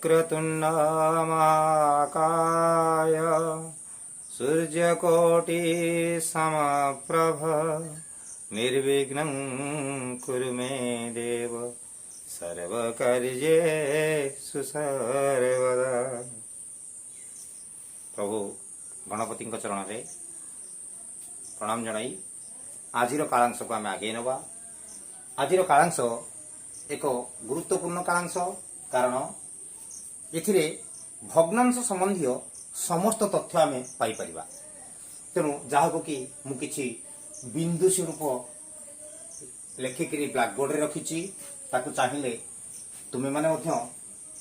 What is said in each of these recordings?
वक्रतुंड महाकाय सूर्यकोटि समप्रभ निर्विघ्नं कुरु मे देव सर्वकार्येषु सर्वदा। प्रभु गणपति चरण में प्रणाम जनाई आजिर कालांश को आम आगे नवा। आजिर कालांश एक गुरुत्वपूर्ण कालांश कारण एथिरे भग्नांश संबंधी समस्त तथ्य आम पाइपर। तेणु जहाँ कि मुझे बिंदु स्वरूप लेखिकी ब्लैकबोर्ड रे रखी ताकू चाहिए तुम्हें माने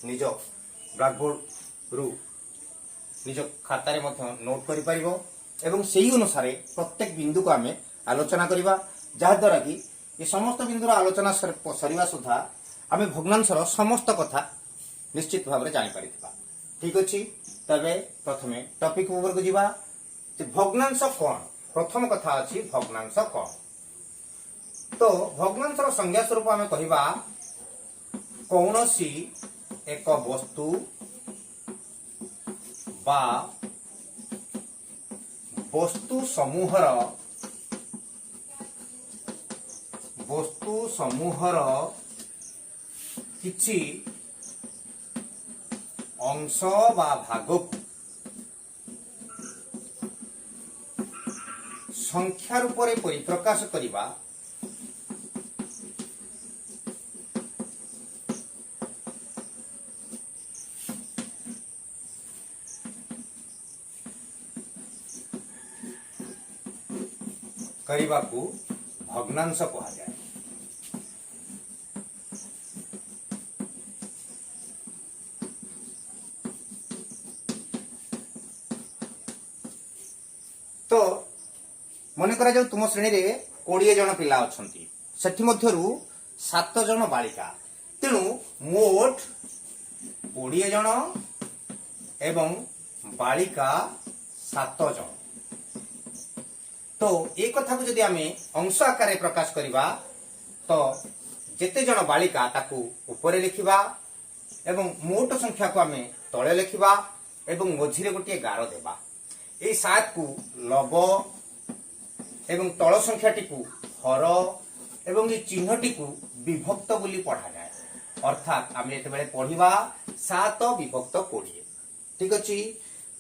निज ब्लैकबोर्ड रु निज खातार नोट कर से अनुसार प्रत्येक बिंदु को आम आलोचना करवा जहाद्वारा कि ये समस्त बिंदुर आलोचना सरिवा सुधा आम भग्नांशर समस्त कथा निश्चित भाव में जापर। ठीक अच्छे तबे प्रथमे टॉपिक ऊपर को जीवा। भग्नांश कौन? प्रथम कथा अच्छी भग्नांश कौन। तो भग्नांशर संज्ञा स्वरूप आम कहवा कौनसी एक वस्तु बा वस्तु समूहर किछि अंश बा भाग को संख्या रूप में परिप्रकाश करिबा को भग्नांश कहा जाए। तो मन करा जाऊ तुम श्रेणी रे 20 जन पिला अछंती सेठी मध्यरु 7 जन बालिका तेणु मोट 20 जन एवं बालिका 7 जन। तो ये कथा को जदि आमे अंश आकार प्रकाश करिबा तो जेते जन बालिका ताकू ऊपर लिखिबा एवं मोट संख्या को आमे तळे लिखिबा एवं मझिरे गोटे गार देबा। ए 7 को लब एवं तळ संख्याटी को हर एवं ये चिन्हटी को विभक्त बोली पढ़ा जाए। अर्थात आमे एतबेले पढ़िबा 7 विभक्त 20। ठीक अछि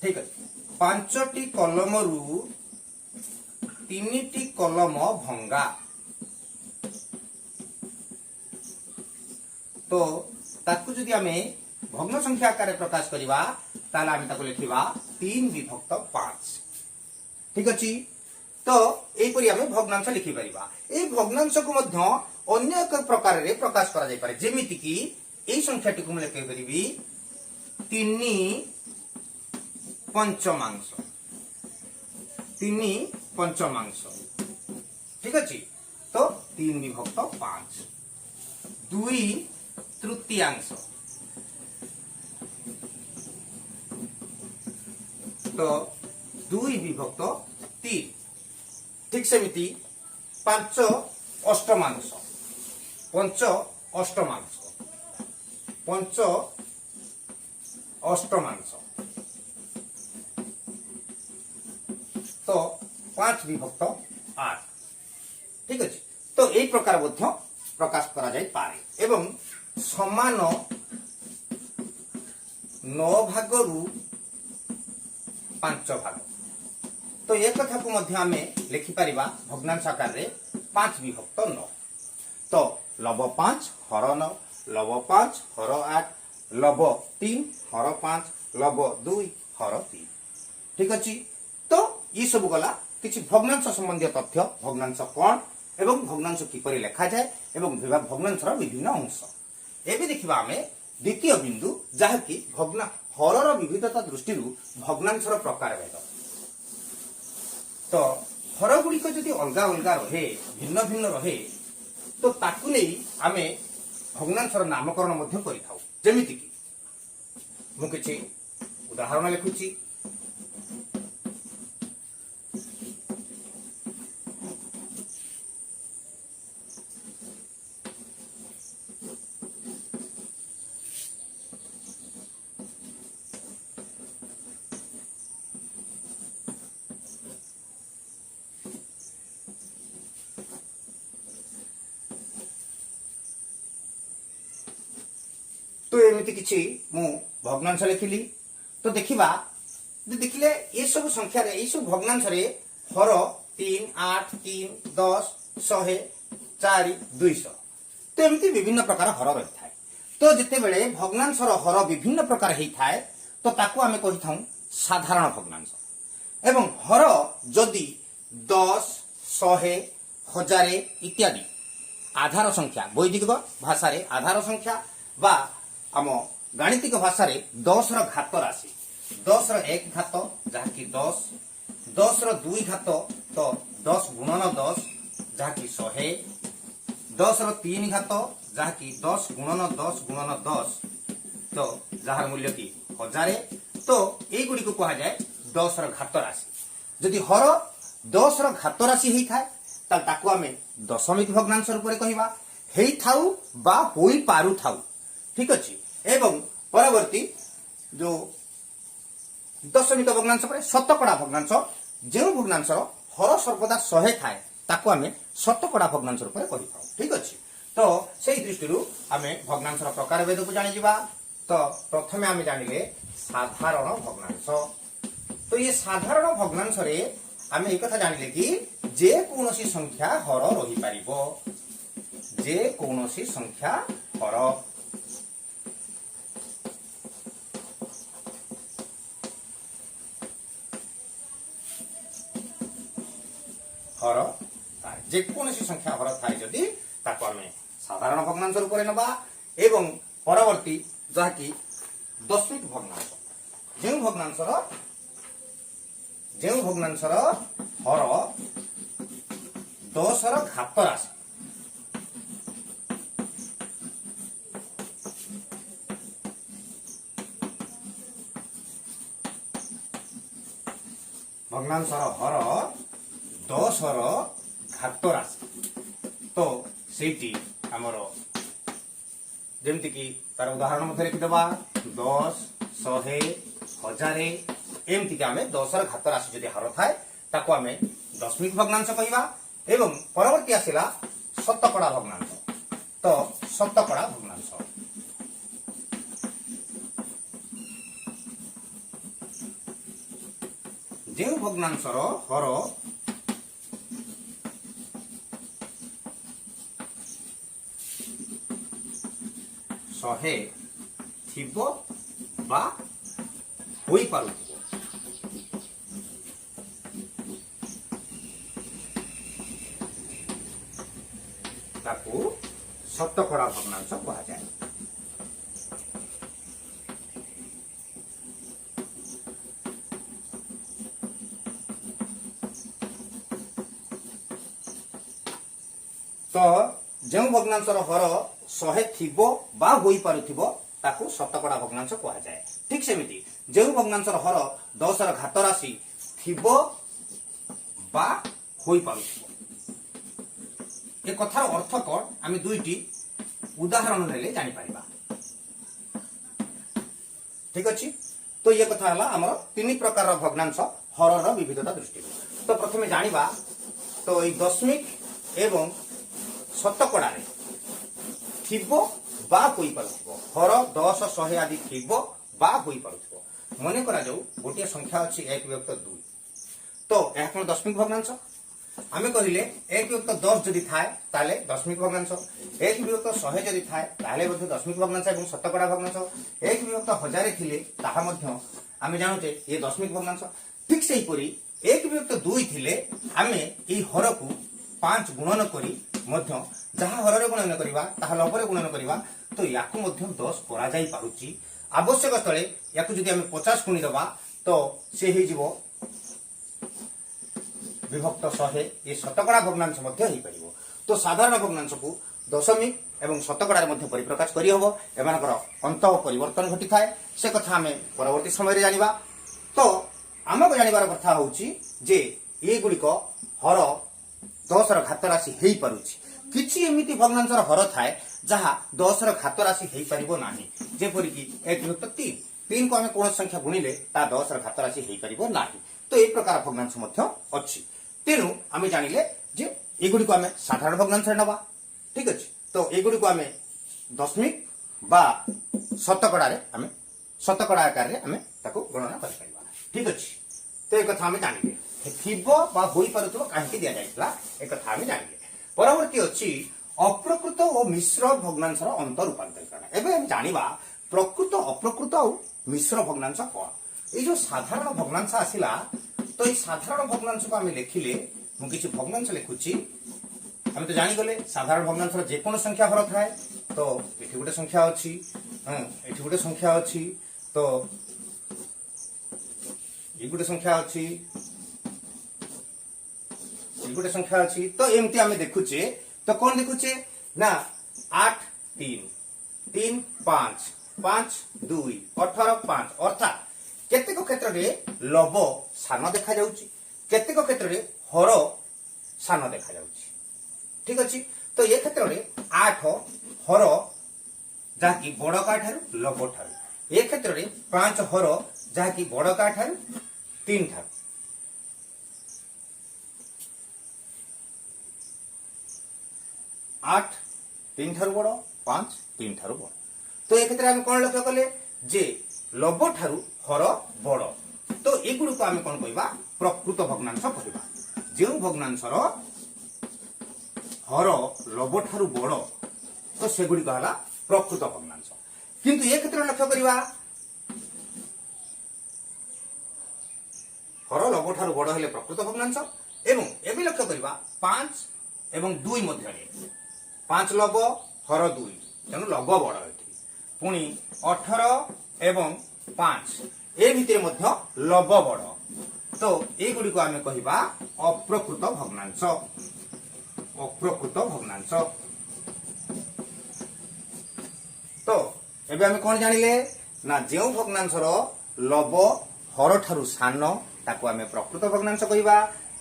ठीक अछि। 5टी कलमरु 3टी कलम भंगा। तो ताकू जदि आमे भग्न संख्या आकार प्रकाश करिबा ताला आमे ताकू लिखिबा 3 विभक्त 5। ठीक अछि। तो एपरि आमे भग्नांश लिखि परिबा। ए भग्नांश को मध्य अन्य एक प्रकार रे प्रकाश करा जाय पारे। जेमिति कि ए संख्याटी को मैं लिखि परिबी 3 पंचमांश 3 पंचमांश। ठीक अच्छे। तो 3 विभक्त 5 2 तृतीयांश। तो 2 विभक्त 3। ठीक सेमिति 5 अष्टमांश 5 अष्टमांश 5 अष्टमांश। तो 5 विभक्त 8। ठीक अच्छे। तो यही प्रकार प्रकाश करा जाय पारे एवं समान 9 भाग रु 5 भाग। तो ये कथा को मध्य आमे लिखि परिबा भग्नांश आकार रे 5 विभक्त 9। तो लब 5 हर 9 लब 5 हर 8 लब 3 हर 5 लब 2 हर 3। ठीक अच्छे। तो ये सब गला किछि भग्नांश संबंधी तथ्य भग्नांश कौन एवं भग्नांश किपरि लेखा जाए एवं भग्नांशर विभिन्न अंश। एबे देखिबा आमे द्वितीय बिंदु जहा कि हरर विविधता दृष्टि भग्नांशर प्रकार भेद। तो हर गुड़िक जदि अलग अलग रहे भिन्न भिन्न रहे तो ताकू नहीं आमे भग्नांशर नामकरण मध्य करिथाउ। जेमिति कि मु किछि उदाहरण लिखुछि। तो एमती किछि मु भग्नांश लिखिली। तो देखिबा देखिले ये सब संख्या रे ये सब भग्नांश रे हर 3 8 3 10 100 4 200 तो एमती विभिन्न प्रकार हर रही थाए। तो जिते बेले भग्नांशर हर विभिन्न प्रकार हेई थाए तो ताकू आमे कहि थाउ साधारण भग्नांश। एवं हर जदि 10 100 1000 इत्यादि आधार संख्या वैदिक भाषा रे आधार संख्या बा आम गाणितिक भाषा रे 10 रो घात राशि 10 रो 1 घात जहा कि 10 10 रो 2 घात तो 10 गुणन 10 जहा कि 100 10 रो 3 घात जहा कि 10 गुणन 10 गुणन 10 तो जार मूल्य की 1000 तो एई गुडी को कहा जाए 10 रो घात राशि। जदि हर 10 रो घात राशि हेई थाए ता ताकू आमे दशमिक भग्नांश रूप में कहवा हेई थाउ बा होई पारु थाउ। ठीक अछि। एवं परवर्ती जो दशमिक भग्नांश पर शतकड़ा भग्नांश जो भग्नांश हर सर्वदा 100 थाए ताकू आमे शतकड़ा भग्नांश रूप में कहि थाउ। ठीक अछि। तो सेही दृष्टि आमे भग्नांश प्रकार भेद को जानि जिबा। तो प्रथमे आमे जानिले साधारण भग्नांश। तो ये साधारण भग्नांश रे आमे एक कथा जानिले कि जे कोनोसी संख्या हर रही पारिबो जे कोनोसी संख्या हर हर थाए जे कोनोसी संख्या हर थाए जदि ताको आमे साधारण भग्नांश रूप में नबा। एवं परवर्ती जहा कि दशमिक भग्नांश जो भग्नांशर हर 10 रो घात राशि भग्नांशर हर 10 रो घात राशि तो सेठी हमर जेमति कि तार उदाहरण मध्ये लिखि देबा 10 100 1000 एमती के आमे 10 रो घात राशि जदि हर थाए ताको आमे दशमिक भग्नांश कहवा। एवं परवर्ती आसिला शतकड़ा भग्नांश। तो शतकड़ा भग्नांश जो भग्नांशर हर 100 थिबो बा होई पारुथिबो ताकू शतकड़ा भग्नांश कहा जाए। तो जो भग्नांशर हर 100 थिबो बा होई पारुथिबो ताकू शतकड़ा भग्नांश कहा जाए। ठीक सेमिति जो भग्नांशर हर 10 रो घात राशि थिबो बा होई पारुथिबो ए कथार अर्थ कौन आम दुईटी उदाहरण नेले जानि परिबा। ठीक अछि। तो ये कथा हला हमर तीन प्रकार भग्नांश हरर विविधता दृष्टि। तो प्रथमे जानिबा तो ए दशमिक एवं शतकड़ा रे थिबो बा होई पारुथिबो हर 10 100 आदि थिबो बा होई पारुथिबो। मने करा जाऊ गोटे संख्या अछि 1 विभक्त 2 तो एहा कोन दशमिक भग्नांश आमे कहिले 1 विभक्त 10 जदि थाए ताले दशमिक भग्नांश 1 विभक्त 100 जदि थाए ताले मध्ये दशमिक भग्नांश एवं शतकड़ा भग्नांश 1 विभक्त 1000 थिले ताहा मध्ये आमे जानुते ये दशमिक भग्नांश। ठीक सेही परी 1 विभक्त 2 थिले आमे एई हर को 5 गुणन करी मध्ये जहा हर रे गुणन करिवा ताहा लब रे गुणन करिवा तो याकु मध्ये 10 करा जाई पारुची। आवश्यक स्थले याकु जदि आमे 50 गुणी दबा तो से हे जिवो विभक्त 100 ये शतकड़ा भग्नांश मध्य हेई परिबो। तो साधारण भग्नांश को दशमिक एवं शतकड़ा मध्य परिप्रकाश करि हबो। एमानकर अंत परिवर्तन घटी थाए से कथा हमें परवर्ती समय रे जानिबा। तो आमको जानिबार कथा होउची जे ए गुडी को हर 10 रो घात राशि हेई पारुची किछि एमिति भग्नांशर हर थाए जहा 10 रो घात राशि हेई परिबो नाही। जेपरि कि 1 विभक्त 3 को हमें कोन संख्या गुणिले ता 10 रो घात राशि हेई परिबो नाही। तो ए प्रकार भग्नांश मध्य अछि। तेनु आमे जानिले जे एगुडी को आमे साधारण भग्नांश नबा। ठीक अछि। तो एगुडी को आमे दशमिक बा शतकड़ा आम शतकड़ा आकार में आम गणना कर ठीक अच्छे। तो एक कथा आम जानिले हो पार कहीं दि जाइए एक कथा आम जानिले। परवर्ती अच्छी अप्रकृत और मिश्र भग्नांशर अंत रूपांतरीकरण। एवं जाना प्रकृत अप्रकृत और मिश्र भग्नांश कौन। ये जो साधारण भग्नांश आसला तो ये साधारण भग्नांश को आम लिखिले मुझे भग्नांश लिखुची आम तो जानीगले साधारण भग्नांश जेको संख्या हर थाए तो ये गोटे संख्या अच्छी ये गोटे संख्या अच्छी तो ये गोटे संख्या अच्छी ये गोटे संख्या अच्छी तो एमती आम देखुचे तो कौन देखुचे ना 8 3 3 5 5 2 18 5 अर्थात केतेक क्षेत्र में लव सान देखा जाउची केतेक क्षेत्र में हर सान देखा जाउची ठीक अच्छी। तो ये क्षेत्र में 8 हर जहाँकि बड़ का ठारू लव ठारू ये क्षेत्र में 5 हर जहाँकि बड़ का ठारू 3 ठारू 8 3 ठारू बड़ 5 3 ठारू बड़। तो ये क्षेत्र में कौन लक्ष्य कले जे लव ठारू हर बड़ तो एगुड़ को आम कौन कहवा प्रकृत भग्नांश कहवा जो भग्नांशर हर लव ठारू बड़ तो सेगुड़िक है प्रकृत भग्नांश। किंतु ये क्षेत्र लक्ष्य करवा हर लव ठारू बड़ हेले प्रकृत भग्नांश एवं एवं लक्ष्य करवा 5 एवं 2 मध्य 5 लव हर 2 तेणु लव बड़ एठी पुणी 18 एवं 5 ए भितर मध्य लव बड़ तो एगुड़ी को आम कहवा अप्रकृत भग्नांश अप्रकृत भग्नांश। तो एबे आम कौन जानिले ना जो भग्नांशर लव हर ठारू सान ताको आम प्रकृत भग्नांश कहवा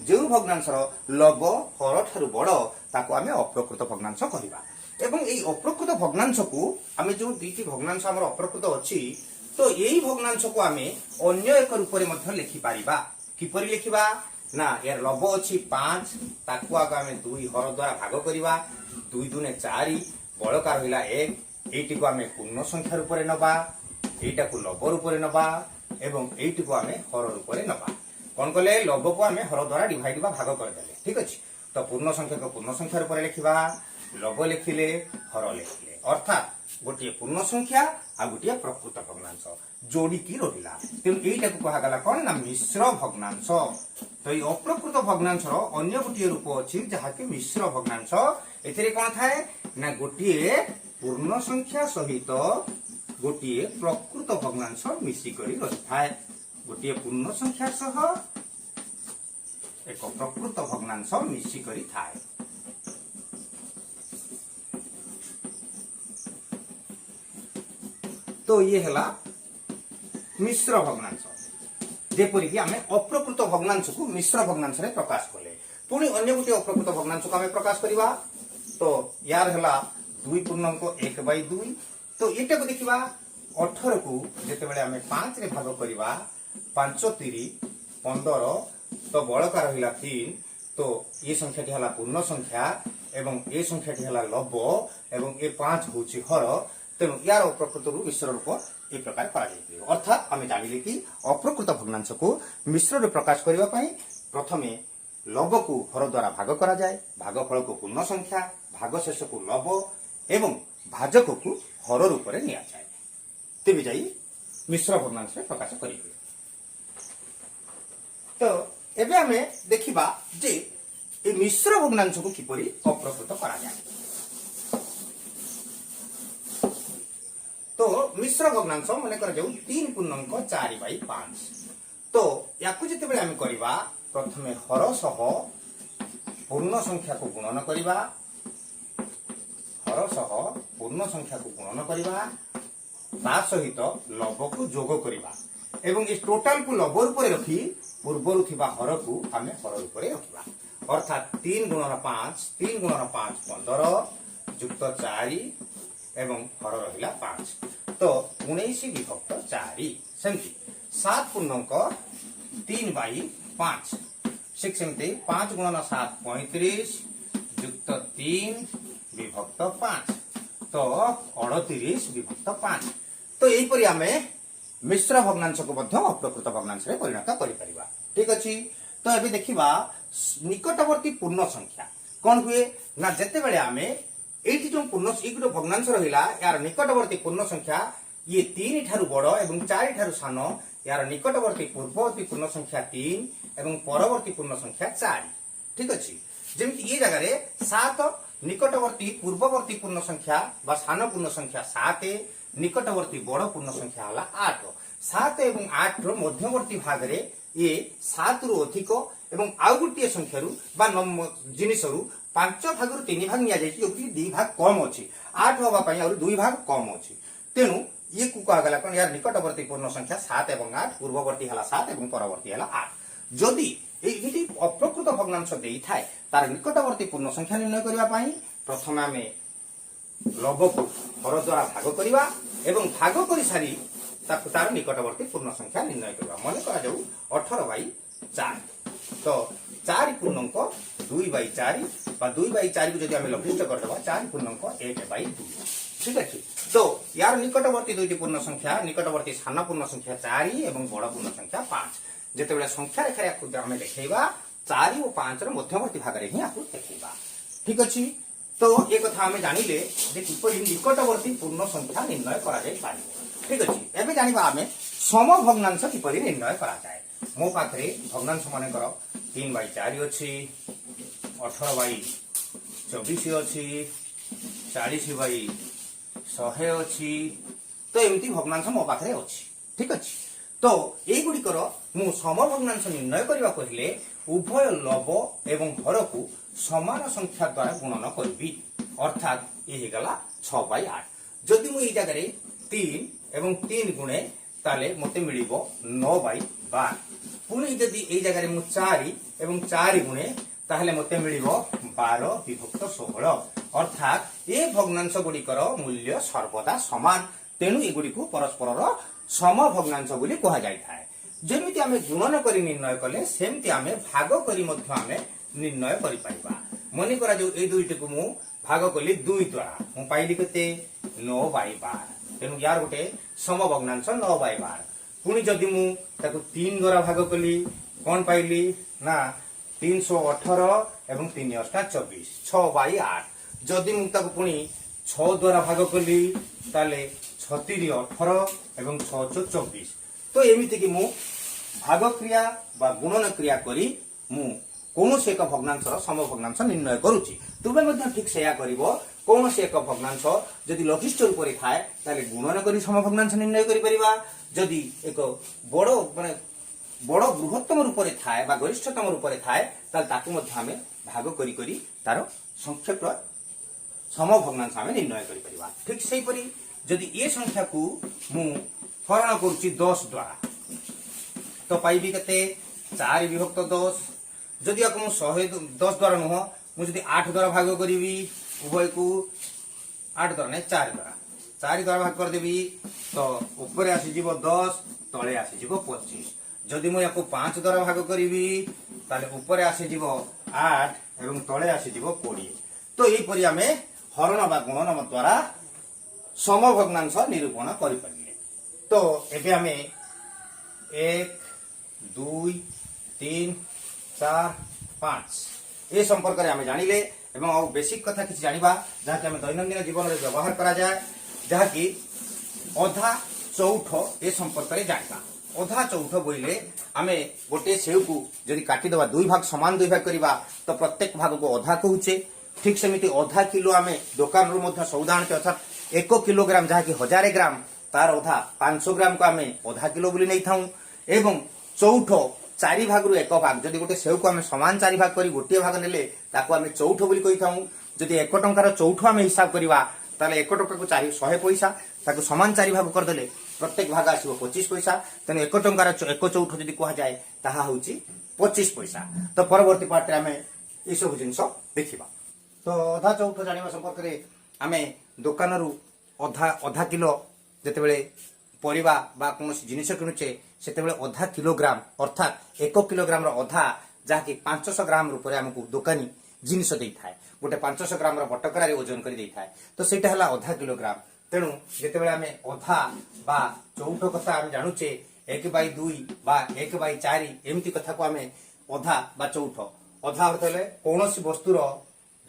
जो भग्नांशर लव हर ठारू बड़ ताको आम अप्रकृत भग्नांश कहवा। एवं ये अप्रकृत भग्नांश को आम जो दुईटी भग्नांश आम अप्रकृत अच्छी तो यही भग्नांश को आम अन्य एक रूप में लिखिपर किपर लिखा ना यार लव अच्छी 5 ताकू आग आम 2 हर द्वारा भाग करवा 2 2 4 बड़का रहा 1 एटी को आम पूर्ण संख्या रूप में नवा एटा को लव रूप में नवा एवं एटी को आम हर रूप में नवा कौन कले लव को आम हर द्वारा डिवाइड बा भाग करदे ठीक अच्छे। तो पूर्ण संख्या को पूर्ण संख्या रूप में लिखा लव लिखिले हर लिखिले अर्थात गोटे पूर्ण संख्या आ गोटे प्रकृत भग्नांश जोड़िकी रहा तेणु यहीटा को कहगला कौन ना मिश्र भग्नांश। तो ये अप्रकृत भग्नांश अन्य गोटे रूप अच्छी जहाँकि मिश्र भग्नांश एथिरे कौन थाए ना गोटे पूर्ण संख्या सहित गोटे प्रकृत भग्नांश मिसिकर रही थाए गोटे पूर्ण संख्या सह एक प्रकृत भग्नांश मिसिकर थाए। तो ये है मिश्र भग्नांश जेपरिक आम अप्रकृत भग्नांश को मिश्र भग्नांश रे प्रकाश कले पुणी अन्य गोटे अप्रकृत भग्नांश को आम प्रकाश करवा। तो यार है 2 पूर्णांक 1/2 तो ये को देखा 18 को जिते आम 5 रे भाग करवा 5 3 15 तो बड़का रहा 3 तो ये संख्याटी है पूर्ण संख्या एवं ये संख्याटी है लव एवं ये 5 हूँ हर तेणु यार अप्रकृत मिश्र रूप ये प्रकार कर अर्थात आम जानिले कि अप्रकृत भग्नांश को मिश्र रूप प्रकाश करने प्रथमे लव को हर द्वारा भाग करा जाए भागफल को पूर्ण संख्या भाग शेष को लव एवं भाजक को हर रूप में नि जाए तेज जाई मिश्र भग्नांश प्रकाश करेंगे। तो एबे आम देखा जे ये मिश्र भग्नांश को किपरि अप्रकृत करा जाए। तो मिश्र भग्नांश मन कर 3 पूर्णांक 4/5 तो या जिते आम करवा प्रथमे हर सह पूर्ण संख्या को गुणन करवा हर सह पूर्ण संख्या को गुणन करवा ता सहित लव को जोग करवा एवं इस टोटाल को लव रूप में रखी पूर्वर थिबा हर को आम हर रूप में रखा अर्थात 3 गुणन 5 3 गुणन 5 15 युक्त 4 एवं हर रहा 5 तो 19 विभक्त 4 सेमती 7 पूर्णांक 3/5 सेमती 5 गुणन 7 35 युक्त 3 विभक्त 5 तो 38 विभक्त 5। तो यहीपरि आम मिश्र भग्नांश को अप्रकृत भग्नांश में परिणत करिपरिबा। ठीक अछि। तो एबे देखिबा निकटवर्ती पूर्ण संख्या कौन हुए ना जेतेबेले आमे एठी जो पूर्ण एक भग्नांश रहिला यार निकटवर्ती पूर्ण संख्या ये 3 ठारू बड़ एवं 4 ठारू सान, यार निकटवर्ती पूर्ववर्ती पूर्ण संख्या 3 एवं परवर्ती पूर्ण संख्या 4। ठीक अछि। जेमिति ये जगह रे 7 निकटवर्ती पूर्ववर्ती पूर्ण संख्या बा सान पूर्ण संख्या 7, निकटवर्ती बड़ पूर्ण संख्या हला 8। 7 एवं 8 रो मध्यवर्ती भाग रे ये 7 रु अधिक एवं आउ गोटे संख्या बा जिनिस 5 भाग 3 भाग निया जायछि, जोकि 2 भाग कम अछि। 8 होबा पई और 2 भाग कम अछि। तेनु ये को कहा गला कोन यार निकटवर्ती पूर्ण संख्या 7 एवं 8, पूर्ववर्ती हला 7 एवं परवर्ती हला 8। जदि एही अप्रकृत भग्नांश देई थाए तार निकटवर्ती पूर्ण संख्या निर्णय करिवा पई प्रथम आमे लघु को हर द्वारा भाग करिवा एवं भाग करि सारी तार निकटवर्ती पूर्ण संख्या निर्णय करिवा। मन करा जाऊ 18/4। तो 4 पूर्णांक 2/4 बा 2/4 को जदि आमे लघिष्ठ करदेबा 4 पूर्णांक 1/2। ठीक अछि। तो यार निकटवर्ती दुईटी पूर्ण संख्या निकटवर्ती सान पूर्ण संख्या 4 एवं बड़ पूर्ण संख्या 5। जेतेबेले संख्या रेखा याकु आमे देखैबा 4 और 5 रो मध्यवर्ती भाग रे ही याकु देखैबा। ठीक अछि। तो ये कथा आमे जानिले जे किपरि निकटवर्ती पूर्ण संख्या निर्णय करा जाय पारिबो। ठीक अछि। एबे जानिबा आमे सम भग्नांश किपरि निर्णय करा जाय। मो पाखरे भग्नांश माने करो 3/4 अछि, 18/24 अछि, 40/100 अछि। तो एमती भग्नांश मो पाखरे अछि। ठीक अछि। तो एई गुडिकर मु सम भग्नांश निर्णय करिवा कहिले उभय लव एवं हर को समान संख्या द्वारा गुणन करबी। अर्थात ये गला 6/8। जदि मु एई जगह रे 3 एवं 3 गुणे ताले मते मिलिबो 9/12। पुणी जदि एई जगह रे मु 4 एवं 4 गुणे ताहले मते मिलिबो 12/16। अर्थात ए भग्नांश गुडिकर मूल्य सर्वदा समान। तेनु ए गुडी को परस्पर सम भग्नांश बोली कहा जाय थाए। जेमिति आमे गुणन करी निर्णय कले सेमति आमे भाग करी मध्य आमे निर्णय करि पाइबा। मने करा जो ए दुईटी को मु भाग कली 2 द्वारा मु पाइली केते 9/12। तेनु यार गोटे सम भग्नांश 9/12। पुणी जदि मु ताको 3 द्वारा भाग कली कोन पाइली ना 318 एवं 3 * 24 6/8। जदि मु ताको पुणी 6 द्वारा भाग कली ताले 36 18 एवं 6 24। तो एमिति कि मु भाग क्रिया बा गुणन क्रिया करी मु कोनोसी एक भग्नांश सम भग्नांश निर्णय करूची। तुमे ମଧ୍ୟ ठीक सेया करिवो। कोनोसी एक भग्नांश जदि लघिष्ठ रूप रे थाए ताले गुणन करी सम भग्नांश निर्णय करि परिबा। जदि एक बड़ो माने बड़ो बृहत्तम रूप रे थाए बा गरिष्ठतम रूप रे थाए ताले ताकु ମଧ୍ୟ आमे भाग करी करी तार संक्षेप सम भग्नांश आमे निर्णय करि परिबा। ठीक सेही परी जदि ये संख्या को मु हरण करूची 10 द्वारा तो पाइबी केते 4/10। जदि आपको 110 द्वारा नुह मु जदि 8 द्वारा भाग करीबी उभय को 8 द्वारा नहीं 4 द्वारा भाग कर देबी तो ऊपर आसी जीवो 10 तळे आसी जीवो 25। जदि मु याको 5 द्वारा भाग करीबी ताले ऊपर आसी जीवो 8 एवं तळे आसी जीवो 20। तो एई परि आमे हरण बा गुणन द्वारा सम भग्नांश निरूपण करि परिले। तो एबे आमे 1 2 3 4 5 ए संपर्क रे आमे जानिले एवं आ बेसिक कथा किछ जानिबा जहा कि आमे दैनंदिन जीवन रे व्यवहार करा जाय, जहा कि अधा चौठ ए संपर्क रे जानिबा। अधा चौठ बोइले आमे गोटे सेव को जदि काटी दबा 2 भाग समान 2 भाग करिबा तो प्रत्येक भाग को अधा कहूचे। ठीक सेमिति अधा किलो आमे दुकान रु मध्य सौदा आनते अर्थात 1 किलोग्राम जहा कि 1000 ग्राम तार अधा 500 ग्राम को आमे अधा किलो बोली नहीं थाऊ। एवं चौठ 4 भाग रु 1 भाग जदि गोटे सेव को आमे समान 4 भाग करी गोटे भाग नेले ताको आमे चौठ बोली कहि थाऊ। जदि 1 टंकार चौठ आमे हिसाब करिबा ताले 1 टंका को 100 पैसा ताको समान 4 भाग कर देले प्रत्येक भाग आसीबो 25 पैसा। तेन 1 टंकार 1 चौठ जदि कहा जाए ताहा होउची 25 पैसा। तो परवर्ती पार्ट रे आमे ए सब जिंस देखिबा। तो अधा चौठ जानिबा संपर्क रे आमे दुकान रु अधा किलो जेतेबेले परिबा बा कोनोसी जिनिस किनुचे सेतेबेले अधा किलोग्राम अर्थात 1 किलोग्राम रो अधा जहा कि 500 ग्राम रूप रे हमकु दुकानी जिनिस देइथाय गोटे 500 ग्राम बटकरा ओजन कर देइथाय तो सेटा हला आधा किलोग्राम तेणु जेतेबेले आमे अधा बा चौठ कथा आमे जानुचे 1/2 बा 1/4 एमती कथा को आमे अधा बा चौठ अधा अर्थ हेले कोनोसी वस्तुर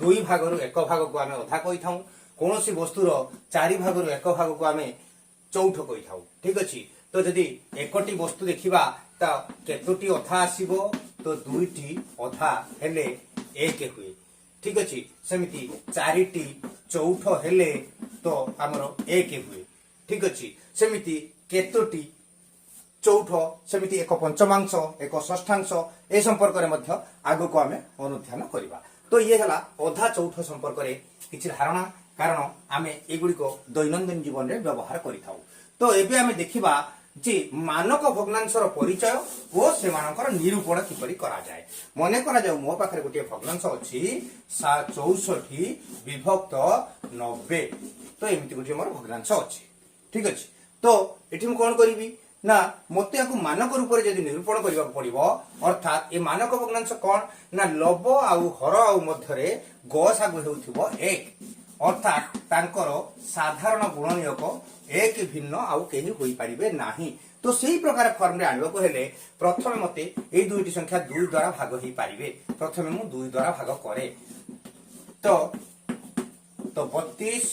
2 भागरु 1 भाग को आमे अधा कहि थाउ कोनोसी वस्तुर 4 भागरु 1 भाग को आमे चौठ कहि थाउ ठीक अछि तो जदि एकटी वस्तु देखिबा त केतोटी अधा आसीबो तो दुईटी अधा हेले 1 हुए ठीक अछि सेमिति 4टी चौठ हेले तो हमरो 1 हुए ठीक अछि सेमिति केतोटी चौठ सेमिति एक पंचमांश एक षष्ठांश ए संपर्क रे मध्य आगो को आमे अनुध्यान करिबा तो ये हला अधा चौठ संपर्क रे किछि धारणा कारण आमे एगुडी को दैनंदिन जीवन रे व्यवहार करिथाउ तो एबे आमे देखिबा जे मानक भग्नांशर परिचय ओ सेमानकर निरूपण किपरि करा जाय मने करा जाऊ मो पाखरे गोटे भग्नांश अछि 64 विभक्त 90 तो एमिति गोटे मोर भग्नांश अछि ठीक अछि तो एठी म कोन करिवि ना मते याकु मानक रूप रे जदि निरूपण करबा पड़िबो अर्थात ए मानक भग्नांश कोन ना लब आउ हर आउ मध्य रे ग सागु हेउथिबो 1 अर्थात तांकर साधारण गुणनीयक एक भिन्न आउ केही होई परिबे नाही तो सेही प्रकार फॉर्म रे आनिबो हेले प्रथमे मते ए दुईटी संख्या 2 द्वारा भाग होई परिबे प्रथमे मु 2 द्वारा भाग करे तो 32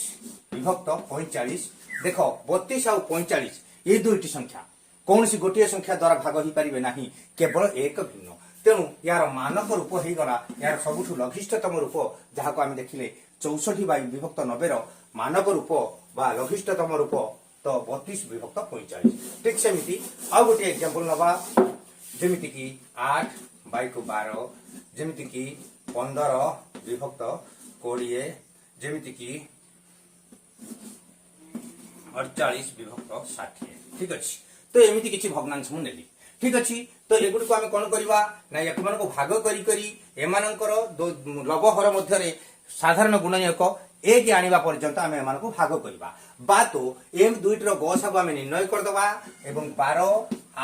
विभक्त 45 देखो 32 आउ 45 ए दुईटी संख्या कौन सी गोटे संख्या द्वारा भाग होई परिबे नाही केवल एक भिन्न तेणु यार मानक रूप हो गला यार सबुठु लघिष्ठतम रूप जहा को आमे देखिले 64 बाई विभक्त 90 रो मानक रूप बा लघिष्ठतम रूप तो 32 विभक्त 45 ठीक सेमिति आ गोटे एग्जांपल नबा जेमिति की 8 बाई को 12 जेमिति की 15 विभक्त 20 जेमिति की 48 विभक्त 60 ठीक अछि तो एमिति किछि भग्नांश मु नेली ठीक अछि तो एगुडी को आमे कोन करबा ना एकमान को भाग करी करी एमानकर लव हर मध्य रे साधारण गुणनीयक एक आनिबा पर्यंत आमे एमान को भाग करबा बा तो एम दुईट रो गसागु आमे निर्णय कर दबा एवं 12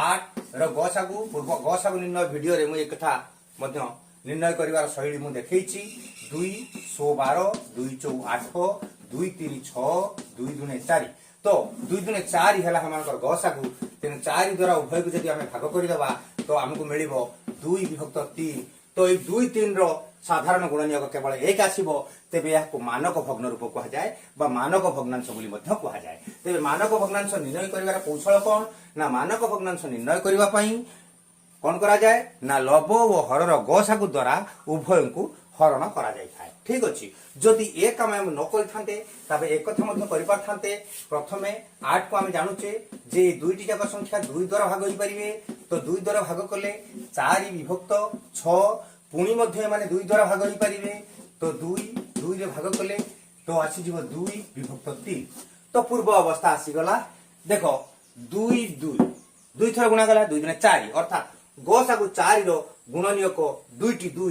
8 रो गसागु पूर्व गसागु निर्णय वीडियो रे मु एक कथा मध्य निर्णय करिवार शैली मु देखैछि 2 100 12 2 4 8 2 3 6 2 2 4 तो 2 2 4 हेला हमानकर गसागु तेन 4 द्वारा उभय को जदि आमे भाग करि दबा तो हमकु मिलिबो 2 विभक्त 3 तो ए 2 3 रो साधारण गुणनीयक केवल एक आसीबो तेबे याको मानक भग्न रूप कहा जाय बा मानक भग्नांश बोली मध्य कहा जाय तेबे मानक भग्नांश निर्णय करिवार कौशल कोन ना मानक भग्नांश निर्णय करिवा पई कोन करा जाय ना लब ओ हरर गसागु द्वारा उभय को हरण करा जाय थाए ठीक अछि जदि एक हम न करिथांते तबे एक कथा मध्य करि पारथांते प्रथमे 8 को हम जानुचे जे दुईटी जाक संख्या 2 द्वारा भाग होई परिबे तो 2 द्वारा भाग करले 4 विभक्त 6 पुणी मध्य माने 2 द्वारा भाग होई परिबे तो 2 रे भाग करले तो आसी जीव 2 विभक्त 3 तो पूर्व अवस्था आसी गला देखो 2 2 थरा गुणा गला 2 दुने 4 अर्थात गसागु 4 रो गुणनीयक दुईटी 2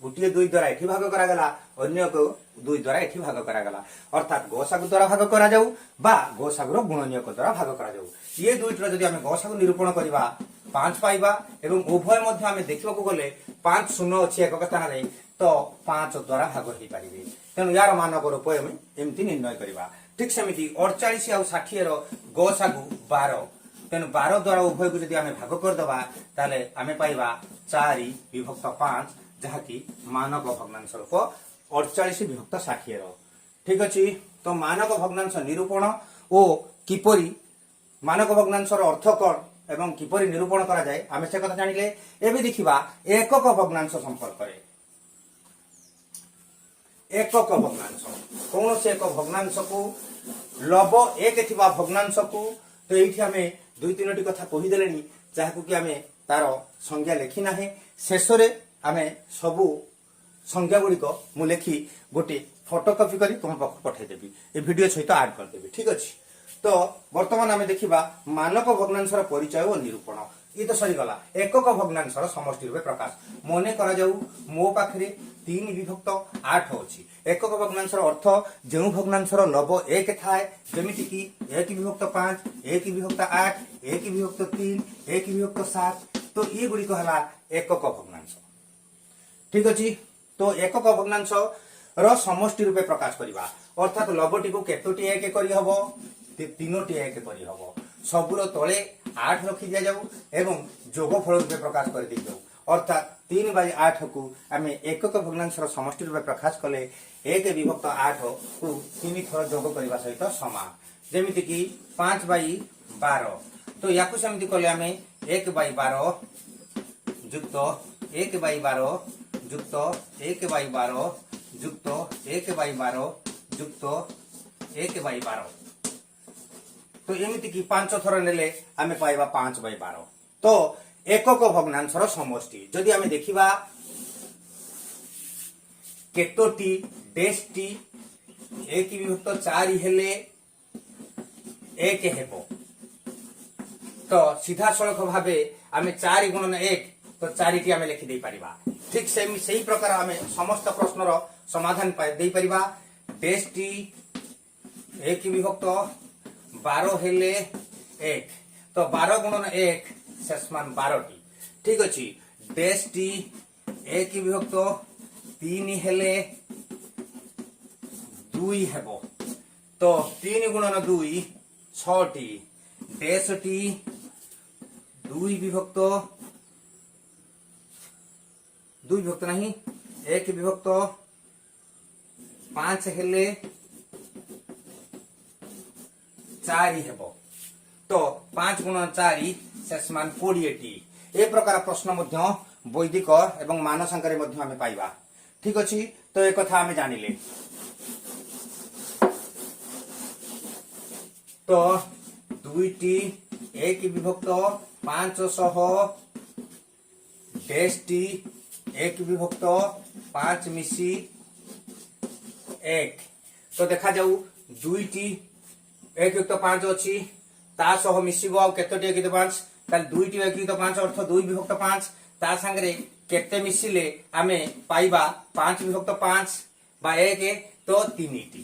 गोटे 2 द्वारा एठी भाग करा गला अन्य को 2 द्वारा एठी भाग करा गला अर्थात गसागु द्वारा भाग करा जाऊ बा गसागु रो गुणनीयक द्वारा भाग करा जाऊ ये दुईटी रो जदि हम गसागु निरूपण करबा 5 पाइबा एवं उभय मध्य हम देखिबा को गले 5 शून्य अछि एक स्थान रे तो 5 द्वारा भाग होई परिबे तेनु यार मानक रूप हम एमति निर्णय करबा ठीक सेमिति 48 आ 60 रो गसागु 12 तेनु 12 द्वारा उभय को जदि हम भाग कर दबा ताले हमें पाइबा 4 विभक्त 5 जहा कि मानक भग्नांश रूप 48 विभक्त 60 रो ठीक अछि तो मानक भग्नांश निरूपण ओ किपरि मानक भग्नांशर अर्थ कोन एवं किपरि निरूपण करा जाय आमे से कथा जानिले एबे देखिबा एकक भग्नांश संपर्क रे एकक भग्नांश कौन से एक भग्नांश को लब एक थिबा भग्नांश को तो एठी हमें दुई तीनोटी कथा कहि देलेनी जाहाकु कि हमें तार संज्ञा लेखि नाही शेषरे हमें सबु संज्ञा गुडी को मु लेखि गोटे फोटोकॉपी करी तुम पाख पठाई देबी ए वीडियो सहित ऐड कर देबी ठीक अछि तो वर्तमान आमे देखिबा मानक भग्नांशर परिचय और निरूपण ये तो सही गला एकक भग्नांशर समष्टि रूपे प्रकाश मने करा जाऊ मो पाखरे 3 विभक्त 8 अछि एकक भग्नांशर अर्थ जेउ भग्नांशर लब 1 थाए जेमिति कि 1 विभक्त 5 1 विभक्त 8 1 विभक्त 3 1 विभक्त 7 तो ये गुडी को हला एकक भग्नांश ठीक अछि तो एकक भग्नांश रो समष्टि रूपे प्रकाश करिबा अर्थात लबटी को केतोटी एक करि हबो तीनोटी एक करि हबो सबुर तळे 8 रखि दिया जाऊ एवं जोगफल रूपे प्रकाश कर दी जाऊ अर्थात 3/8 को आम एकक भग्नांश समष्टि रूपे प्रकाश कले 1/8 को 3 थर जोग करने सहित समान जमीती कि 5/12 तो या सेमती कले आम 1/12 जुक्त 1/12 जुक्त 1/12 जुक्त 1/12 जुक्त 1/12 तो एमती कि 5 थर नेले आम पाइबा 5/12 तो एकक भग्नांशर समष्टि जदि आम देखा केतोटी डेस्टी 1/4 हेले 1 हेबो तो सीधा सड़क भावे आम 4 गुणन 1 तो 4 टी आम लिखि दे परिबा ठीक सही प्रकार आम समस्त प्रश्नर समाधान दे परिबा डेस्टी 1/12 हेले 1 तो 12 गुणन 1 शेषमान 12 टी ठीक अच्छी डेस टी 1/3 हेले 2 हेबो तो 3 गुणन 2 6 टी डेस टी 2 नहीं 1/5 हेले 4 हेबो तो 5 गुणन 4 शेषमान 20 टी ए प्रकार प्रश्न मध्य वैदिक एवं मानसांकर मध्य आमे पाइबा ठीक अछि तो एक कथा आमे जानिले तो 2 टी 1/500 डेस टी 1/5 मिसी 1 तो देखा जाऊ 2 टी 1/5 अछि ता सह मिसिबो आ केतोटी 1/5 ताल 2 टी 1/5 अर्थ 2/5 ता संगरे केते मिसिले आमे पाइबा 5/5 बा 1 तो 3 टी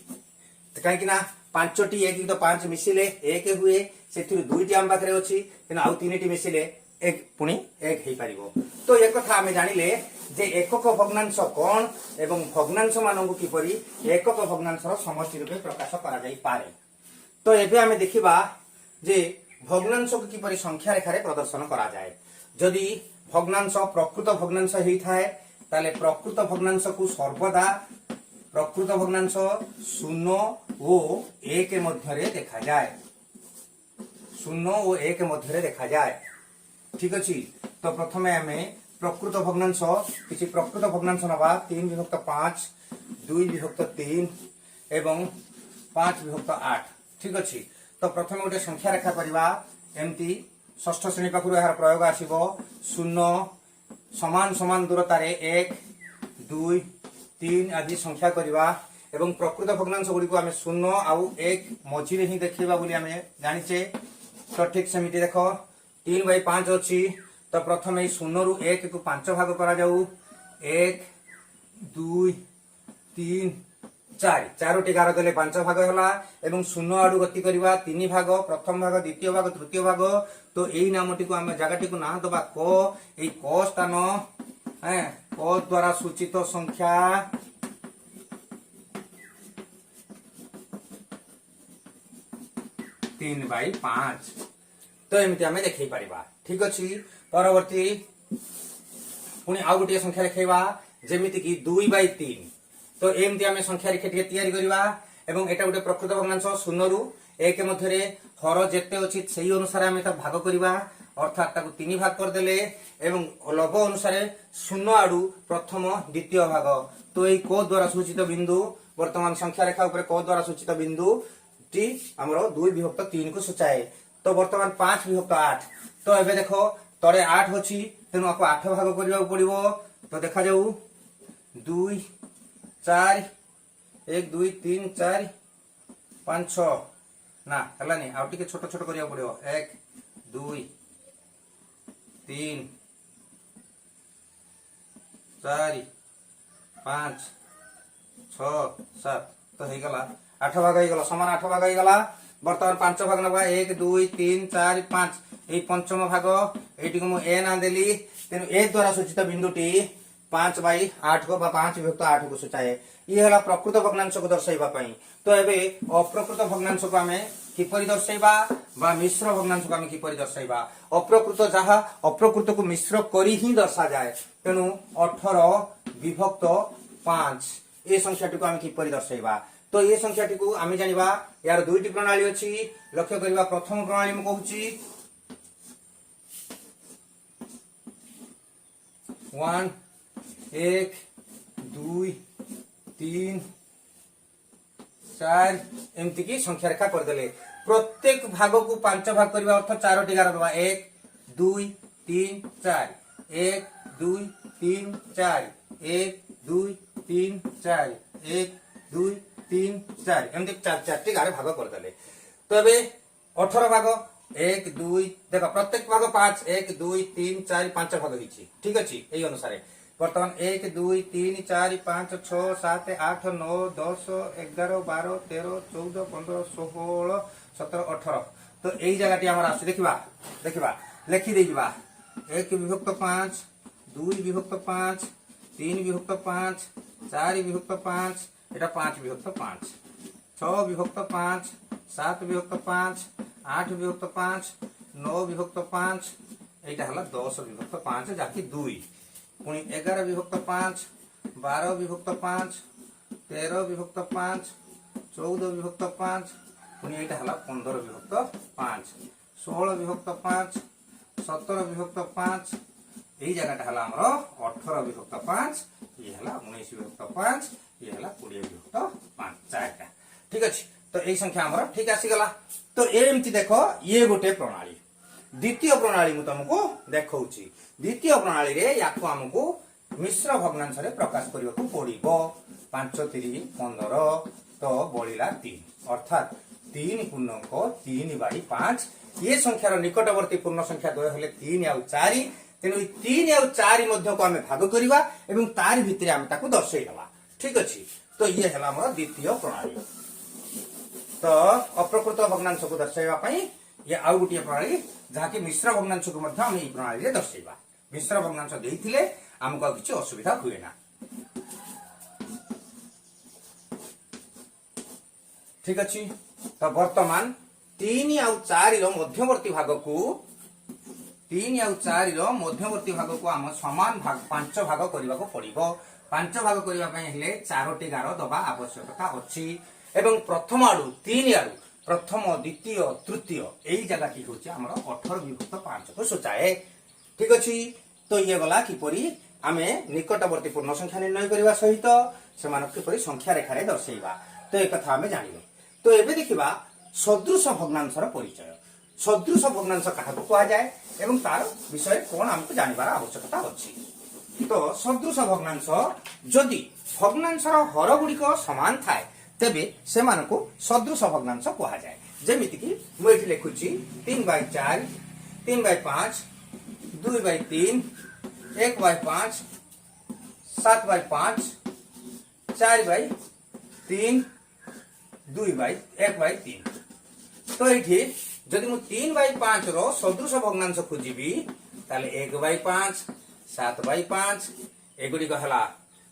तो काहे कि ना 5 टी 1/5 मिसिले 1 हुए सेथिरु 2 टी आम पाखरे अछि किना आ 3 टी मिसिले 1 पुनी 1 हेई परिबो तो एक कथा आमे जानिले जे एकक भग्नांश कोन एवं भग्नांश मानंगु किपरि एकक भग्नांशर समष्टि रूपे प्रकाश करा जाई पारे तो एबे आमे देखिबा जे भग्नांश को किपरि संख्या रेखा रे प्रदर्शन करा जाए जदि भग्नांश प्रकृत भग्नांश हेई थाए ताले प्रकृत भग्नांश को सर्वदा प्रकृत भग्नांश 0 और 1 मध्य रे देखा जाए 0 और 1 मध्य रे देखा जाए ठीक अछि तो प्रथमे आमे प्रकृत भग्नांश किछि प्रकृत भग्नांश नबा 3/5 2/3 एवं 5/8 ठीक अछि तो प्रथम गोटे संख्या रेखा करवा एमती षष्ठ श्रेणी पाखु यार प्रयोग आसीबो 0 समान समान दूरतारे 1 2 3 आदि संख्या करवा एवं प्रकृत भग्नांश गुडी को आमे 0 आउ 1 मझी रे ही देखिबा बोली आमे जानिचे तो ठीक समिति देखो 3/5 अछि तो प्रथम ए 0 रु 1 को 5 भाग करा जाऊ 1 2 3 4 चारोटी गार देले 5 भाग होला एवं 0 आडू गति करवा 3 भाग प्रथम भाग द्वितीय भाग तृतीय भाग तो एई नामटी को आमे जगटी को ना दबा क एई क स्थान क द्वारा सूचित संख्या 3/5 तो एमिति आमे देखै परिबा ठीक अछि परवर्ती पुनी आउ गोटे संख्या लिखैबा जेमिति कि 2/3 तो एमती आमे संख्या रेखा टिके तयारी करबा एवं एटा गोटे प्रकृत भग्नांश 0 रु 1 मध्य रे हर जेते अछि सेही अनुसार आमे ता भाग करबा अर्थात ताको 3 भाग कर देले एवं लघु अनुसार 0 आडू प्रथम द्वितीय भाग तो एई को द्वारा सूचित बिंदु वर्तमान संख्या रेखा ऊपर को द्वारा सूचित बिंदु टी हमरो 2/3 को सूचाए तो वर्तमान 5/8 तो एबे देखो तरे 8 अछि तेनु आपको 8 भाग करबा पड़िबो तो देखा जाऊ 2 4 1 2 3 4 5 6 ना हला नहीं आउ टिके छोट छोट करिया पड़िबो 1 2 3 4 5 6 7 तो हे गला 8 भाग हे गला समान 8 भाग हे गला वर्तमान 5 भाग नबा 1 2 3 4 5 ए पंचम भाग एटी को मु ए ना देली तेनु ए द्वारा सूचित बिंदुटी 5/8 को 5/8 को सूचाए। ये है प्रकृत भग्नांश को दर्शाइबा पई। तो एबे अप्रकृत भग्नांश को आमे किपरि दर्शाइबा बा मिश्र भग्नांश को आमे किपरि दर्शाइबा। अप्रकृत जहा अप्रकृत को मिश्र करी ही दर्शा जाए। तेणु 18/5 ए संख्याटी को आमे किपरि दर्शाइबा। तो ये संख्याटी को आमे जानिबा यार दुईटी प्रणाली अछि। लक्ष्य करिबा प्रथम प्रणाली में कहूची 1 1 2 3 4 एमती की संख्या रेखा करदेले। प्रत्येक भाग को 5 भाग करबा अर्थ 4टी गार दबा 1 2 3 4 1 2 3 4 1 2 3 4 1 2 3 4 एमती 4टी गार भाग करदेले। तो अबे 18 भाग 1 2 देखो प्रत्येक भाग 5 1 2 3 4 5 भाग होईची। ठीक अछि एई अनुसार वर्तमान 1 2 3 4 5 6 7 8 9 10 11 12 13 14 15 16 17 18 तो एई जगहटी हमर आसी देखिबा लिखि देइबा 1/5 2/5 3/5 4/5 एटा 5/5 6/5 7/5 8/5 9/5 एटा हला 10/5 जाकी 2 पुणी 11/5 12/5 13/5 14/5 पुणी एटा हला 15/5 16/5 17/5 एई जगहटा हला हमरो 18/5 ये हला 19/5 ये हला 20/5 चारटा। ठीक अछि तो एई संख्या हमरो ठीक आसी गला। तो एमती देखो ये गोटे प्रणाली। द्वितीय प्रणाली मु तुमको देखौची। द्वितीय प्रणाली रे याको हमको मिश्र भग्नांश रे प्रकाश करबाकू पड़िबो। 5 3 15 तो बळिला 3 अर्थात 3/3/5 ये संख्यार निकटवर्ती पूर्ण संख्या द्वय हेले 3 और 4। तेनु 3 और 4 मध्य को आमे भाग करिबा एवं तार भितरे आमे ताकू दर्शाई देबा। ठीक अछि तो ये हला हमर द्वितीय प्रणाली। तो अप्रकृत भग्नांश को दर्शाइबा पई ये आउ गुटिया प्रणाली जहा कि मिश्र भग्नांश को मध्य हम ई प्रणाली रे दर्शाइबा। मिश्र भग्नांश देइथिले हमको किछि असुविधा हुए ना। ठीक अछि तो वर्तमान 3 और 4 रो मध्यवर्ती भाग को 3 और 4 रो मध्यवर्ती भाग को हम समान भाग 5 भाग करबा को पड़िबो। 5 भाग करबा पई हेले 4टी गार दबा आवश्यकता अछि एवं प्रथम आडू 3 आडू प्रथम द्वितीय तृतीय एई जगहटी होची हमर 18/5 को सूचाए। ठीक अछि तो ये गला किपरि आमे निकटवर्ती पूर्ण संख्या निर्णय करबा सहित समान किपरि संख्या रेखा रे दर्शाइबा। तो एक कथा आमे जानिबे। तो एबे देखिबा सदृश भग्नांशर परिचय। सदृश भग्नांश काहाको कहा जाय एवं तार विषय कोन हमको जानिबार आवश्यकता अछि। तो सदृश भग्नांश जदि भग्नांशर हर गुडी को समान थाए तेबे से मानको सदृश भग्नांश कहा जाए। जेमिति कि मु एठी लिखुची 3/4 3/5 2/3 1/5 7/5 4/3 2/1/3। तो एठी जदि मु 3/5 रो सदृश भग्नांश खोजिबी ताले 1/5 7/5 एगुडी कहला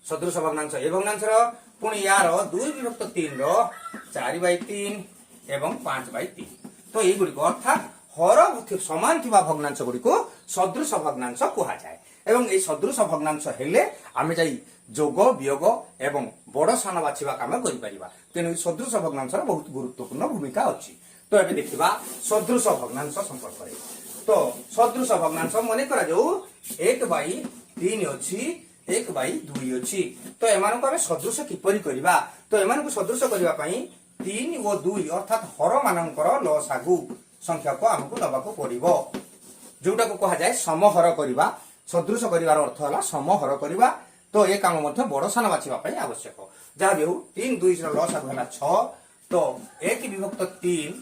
सदृश भग्नांश। ए भग्नांश रो पुणी यार 2/3 रो 4/3 एवं 5/3। तो ये गुडी को अर्थात हर समान थिबा भग्नांश गुडी को सदृश भग्नांश कहा जाए। एवं ए सदृश भग्नांश हेले आमे जाई जोग वियोग एवं बड़ सान बाछिबा काम करि परिबा। तेनु सदृश भग्नांश बहुत गुरुत्वपूर्ण भूमिका अछि। तो एबे देखिबा सदृश भग्नांश संपर्क रे। तो सदृश भग्नांश मने करा जो 1/3 अछि 1/2 अछि। तो एमानको आमे सदृश किपरि करिबा। तो एमानको सदृश करिबा पई 3 और 2 अर्थात हर मानकर लसागु संख्या को हमको दबा को पड़िबो। जोटा को कहा जाए समहर करिबा। सदृश करिवार अर्थ होला समहर करिबा। तो ए काम मध्ये बड़ सान बाछिबा पई आवश्यक। जहा बेहु 3 2 रो लसागु होला 6। तो 1/3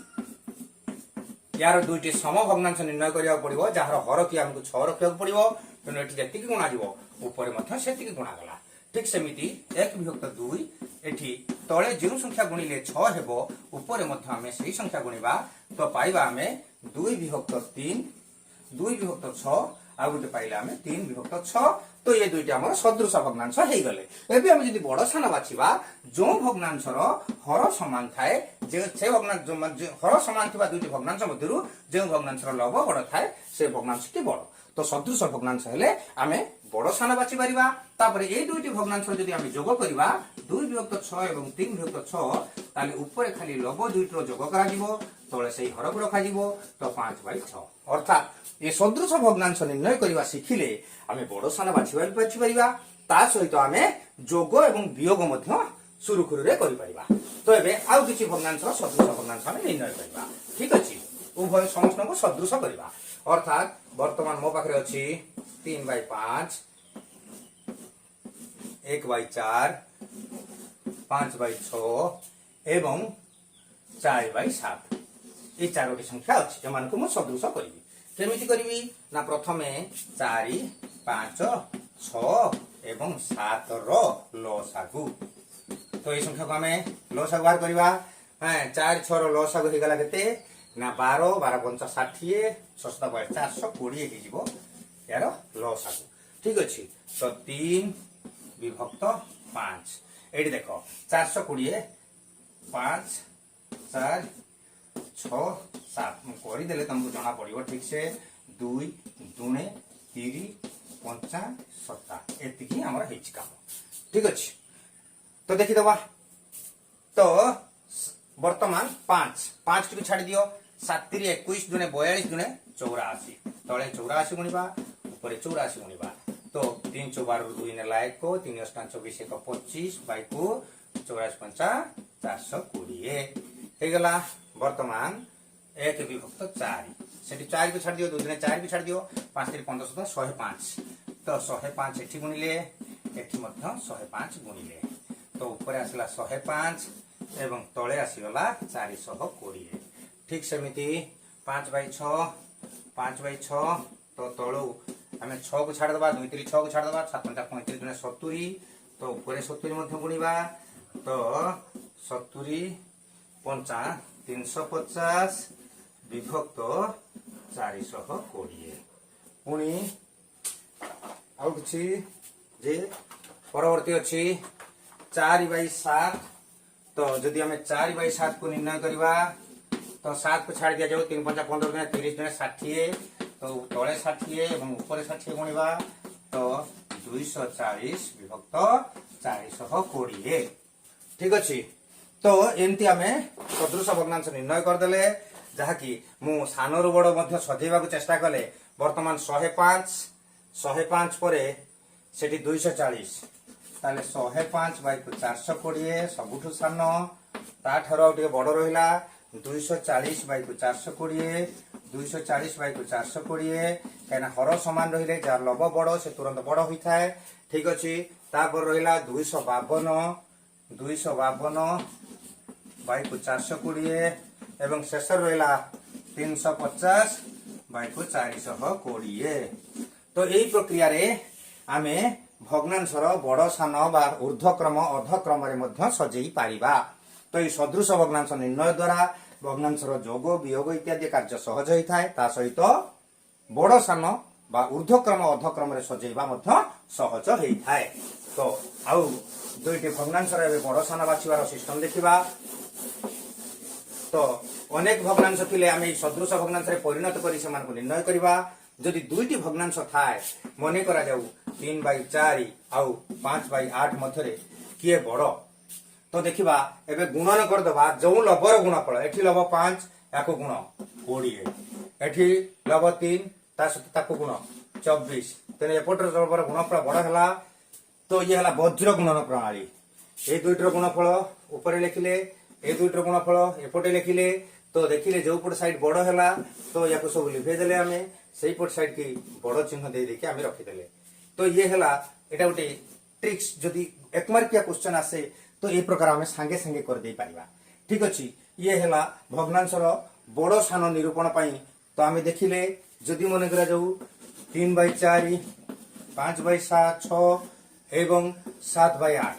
यार दुईटी सम भग्नांश निर्णय करिया पड़िबो। जहार हर की हमको 6 रखिया पड़िबो। तेनु एठी जति गुणा जिवो ऊपर मध्ये सेति गुणा गला। ठीक सेमिति 1/2 एठी तळे जे संख्या गुणिले 6 हेबो ऊपर मध्ये हमें सही संख्या गुणिबा। तो पाइबा हमें 2/3 2/6 आ गुटे पाइला हमें 3/6 तो ये दुईटी आम सदृश भग्नांश हो गले। एबे हम जदि बड़ सान बाछिबा जो भग्नांशर हर समान थाए से भग्नांश हर समान थिबा दुईटी भग्नांश मध्यरु जो भग्नांशर लव बड़ थाए से भग्नांशटी बड़। तो सदृश भग्नांश हेले आमे बड़ सान बाछि परिबा। तापर ए दुईटी भग्नांश जदि आमे जोग करिबा 2 विभक्त 6 एवं 3 विभक्त 6 ताले ऊपर खाली लव दुईटर जोग करा जिवो तळे सेही हर को रखा जिवो तो 5/6। अर्थात ये सदृश भग्नांश निर्णय करवा शिखिले आमे बड़ सान बाछि परिबा। ता सहित आमे जोग एवं वियोग मध्य सुरुखुरुरे करि परिबा। तो एबे आउ किछि भग्नांश सदृश भग्नांश आमे निर्णय करबा। ठीक अछि, उभय समस्त को सदृश करबा। अर्थात वर्तमान मो पाखरे अछि 3/5 1/4 5/6 एवं 4/7 ये चारोटी संख्या अछि। एमान को मु सदृश करिवि। केमिति करिवि ना प्रथमे 4 5 6 एवं 7 रो लसागु। तो ये संख्या को हमें लसागु बाहर करिवा। हां 4 6 रो लसागु हे गला केते ना 12 12 5 60 6 420 हे जिवो यार लसागु। ठीक अछि। तो 3 विभक्त 5 एडी देखो 420 5 4 6 7 मु करि देले तुमको जाना पड़िबो ठीक से 2 2 3 5 7 एतिकी हमर हेछि काम। ठीक अछि। तो देखि दबा तो वर्तमान 5 टी छाड़ दियो 7 3 21 दुने 42 दुने 84 तळे 84 गुणिबा ऊपर 84 गुणिबा तो 3 4 2 ने लायक को 3 8 24 1 25 बाई को 84 5 420 हे गला। वर्तमान 1 विभक्त 4 सेठी 4 को छाड़ दियो 2 दुने 4 को छाड़ दियो 5 3 15 17 105 तो 105 एठी गुणिले एठी मध्य 105 गुणिले तो ऊपर आसला 105 एवं तळे आसीगला 420। ठीक सेमिति 5/6 5/6 तो तळु आमे 6 को छाड़ दबा 2 3 6 को छाड़ दबा 7 5 35 दुने 70 तो ऊपर 70 मध्य गुणिबा तो 70 5 350 विभक्त 420 पुणी आउ किछि जे परवर्ती अछि 4/7 तो जदि हमें 4/7 को निर्णय करवा तो 7 को छाड़ दिया जाओ 3 5 15 दुने 30 दुने 60 तो तळे 60 एवं ऊपर 60 गुणिबा तो 240 विभक्त 420। ठीक अछि। तो एमती आमे सदृश भग्नांश निर्णय कर देले जहा कि मु सानरु बड़ मध्य सजेबा को चेष्टा कले। वर्तमान 105 परे सेठी 240 ताले 105/420 सबुठु सान ता ठारो टिके बड़ रहिला 240/420 240/420 कहना हर समान रहिले जार लब बड़ से तुरंत बड़ होई थाए। ठीक अछि। तापर रहिला 252/420 एवं शेष रहिला 350/420। तो यही प्रक्रिया रे आमे भग्नांशर बड़ सान बा ऊर्ध्वक्रम अधक्रम रे मध्य सजेई पारिबा। तो ये सदृश भग्नांश निर्णय द्वारा भग्नांशर जोग वियोग इत्यादि कार्य सहज होई थाए। ता सहित बड़ सान बा ऊर्ध्वक्रम अधक्रम रे सजेइबा मध्य सहज होई थाए। तो आउ दुईटी भग्नांशर एबे बड़ सान बाछिबार सिस्टम देखिबा। तो अनेक भग्नांश थिले आमे सदृश भग्नांश रे परिणत करी समान को निर्णय करबा। जदि दुईटी भग्नांश थाए मने करा जाऊ 3/4 आउ 5/8 मध्यरे किए बड़ तो देखिबा एबे गुणन कर दबा जो लबर गुणफल एठी लब 5 याको गुण 20 एठी लब 3 ता सहित ताको गुण 24 तेने एपटर लबर गुणफल बड़ हला। तो ये हला वज्र गुणन प्रणाली। ए दुईटर गुणफल ऊपर लिखिले ए दुईटर गुणफल एपटे लिखिले तो देखिले जो पट साइड बड़ हला तो याको सब लिखै देले आमे सेही पट साइड की बड़ चिन्ह दे देके आमे रखि देले। तो ये हला एटा उटे ट्रिक्स जदि एक मार्किया क्वेश्चन आसे तो ए प्रकार आमे संगे संगे कर दे पारिबा। ठीक अछि। ये हला भग्नांशर बड़ सान निरूपण पई। तो आमे देखिले जदि मन करा जाऊ 3/4 5/7 6 एवं 7/8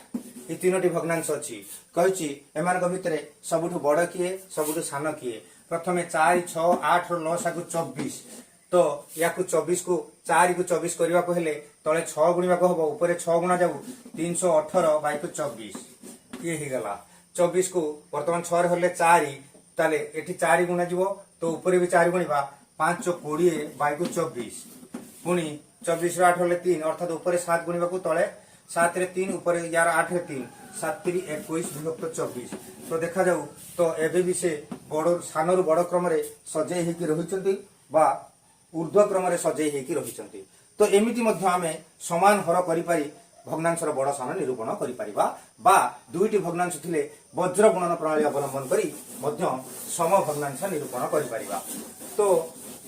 ये तीनोटी भग्नांश अछि कहछि एमान भितरे सबुठु बड़ किए सबुठु सान किए। प्रथमे 4 6 8 रो लसागु 24 तो या 24 को 4 को 24 करने को हेले तले 6 गुणा को हम ऊपर 6 गुणा जाऊ 318 बाई को 24 ये ही गला 24 को वर्तमान 6 रे हेले 4 ताले एठी 4 गुणा जीवो तो ऊपर भी 4 गुणिबा 5 20 बाई को 24 पुणी 24 रे 8 हेले 3 अर्थात ऊपर 7 गुणिबा को तले 7 रे 3 ऊपर यार 8 रे 3 7 3 21 विभक्त 24 तो देखा जाऊ तो एबे भी से बड़ सानरु बड़ क्रम रे सजै हेकी रहिचंती बा ऊर्ध्व क्रम रे सजै हेकी रहिचंती तो एमिति मध्य आमे समान हर करि पारि भग्नांशर बड़ सान निरूपण करि परिबा बा दुईटी भग्नांश थिले वज्र गुणन प्रणाली अवलंबन करी मध्य सम भग्नांश निरूपण करि परिबा तो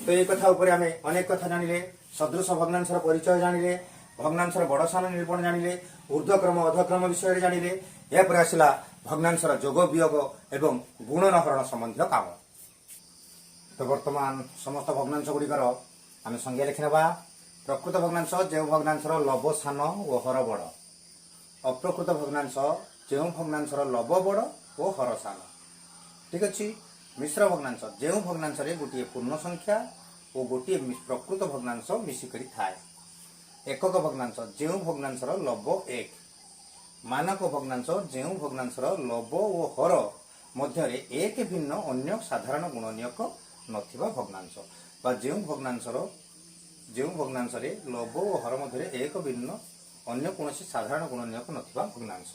ये कथा ऊपर आमे अनेक कथा जानिले सदृश भग्नांशर परिचय जानिले भग्नांशर बड़ सान निरूपण जानिले ऊर्ध्वक्रम अधक्रम विषय जानिले या पर आसिला भग्नांशर जोग वियोग एवं गुणन हरण संबंधी काम तो वर्तमान समस्त भग्नांश गुड़िकर आम संज्ञा लिखिना प्रकृत भग्नांश जो भग्नांशर लव सान और हर बड़ अप्रकृत भग्नांश जो भग्नांशर लव बड़ और हर सान ठीक अच्छे मिश्र भग्नांश जो भग्नांश गोटे पूर्ण संख्या और गोटे प्रकृत भग्नांश मिसिक थाए एकक भग्नांश जो भग्नांशर लव 1 मानक भग्नांश जो भग्नांशर लव और हर मध्य एक भिन्न अन्य साधारण गुणनीयक नथिबा भग्नांश बा जो भग्नांश लव और हर मध्य एक भिन्न अन्य कौन साधारण गुणनीयक नथिबा भग्नांश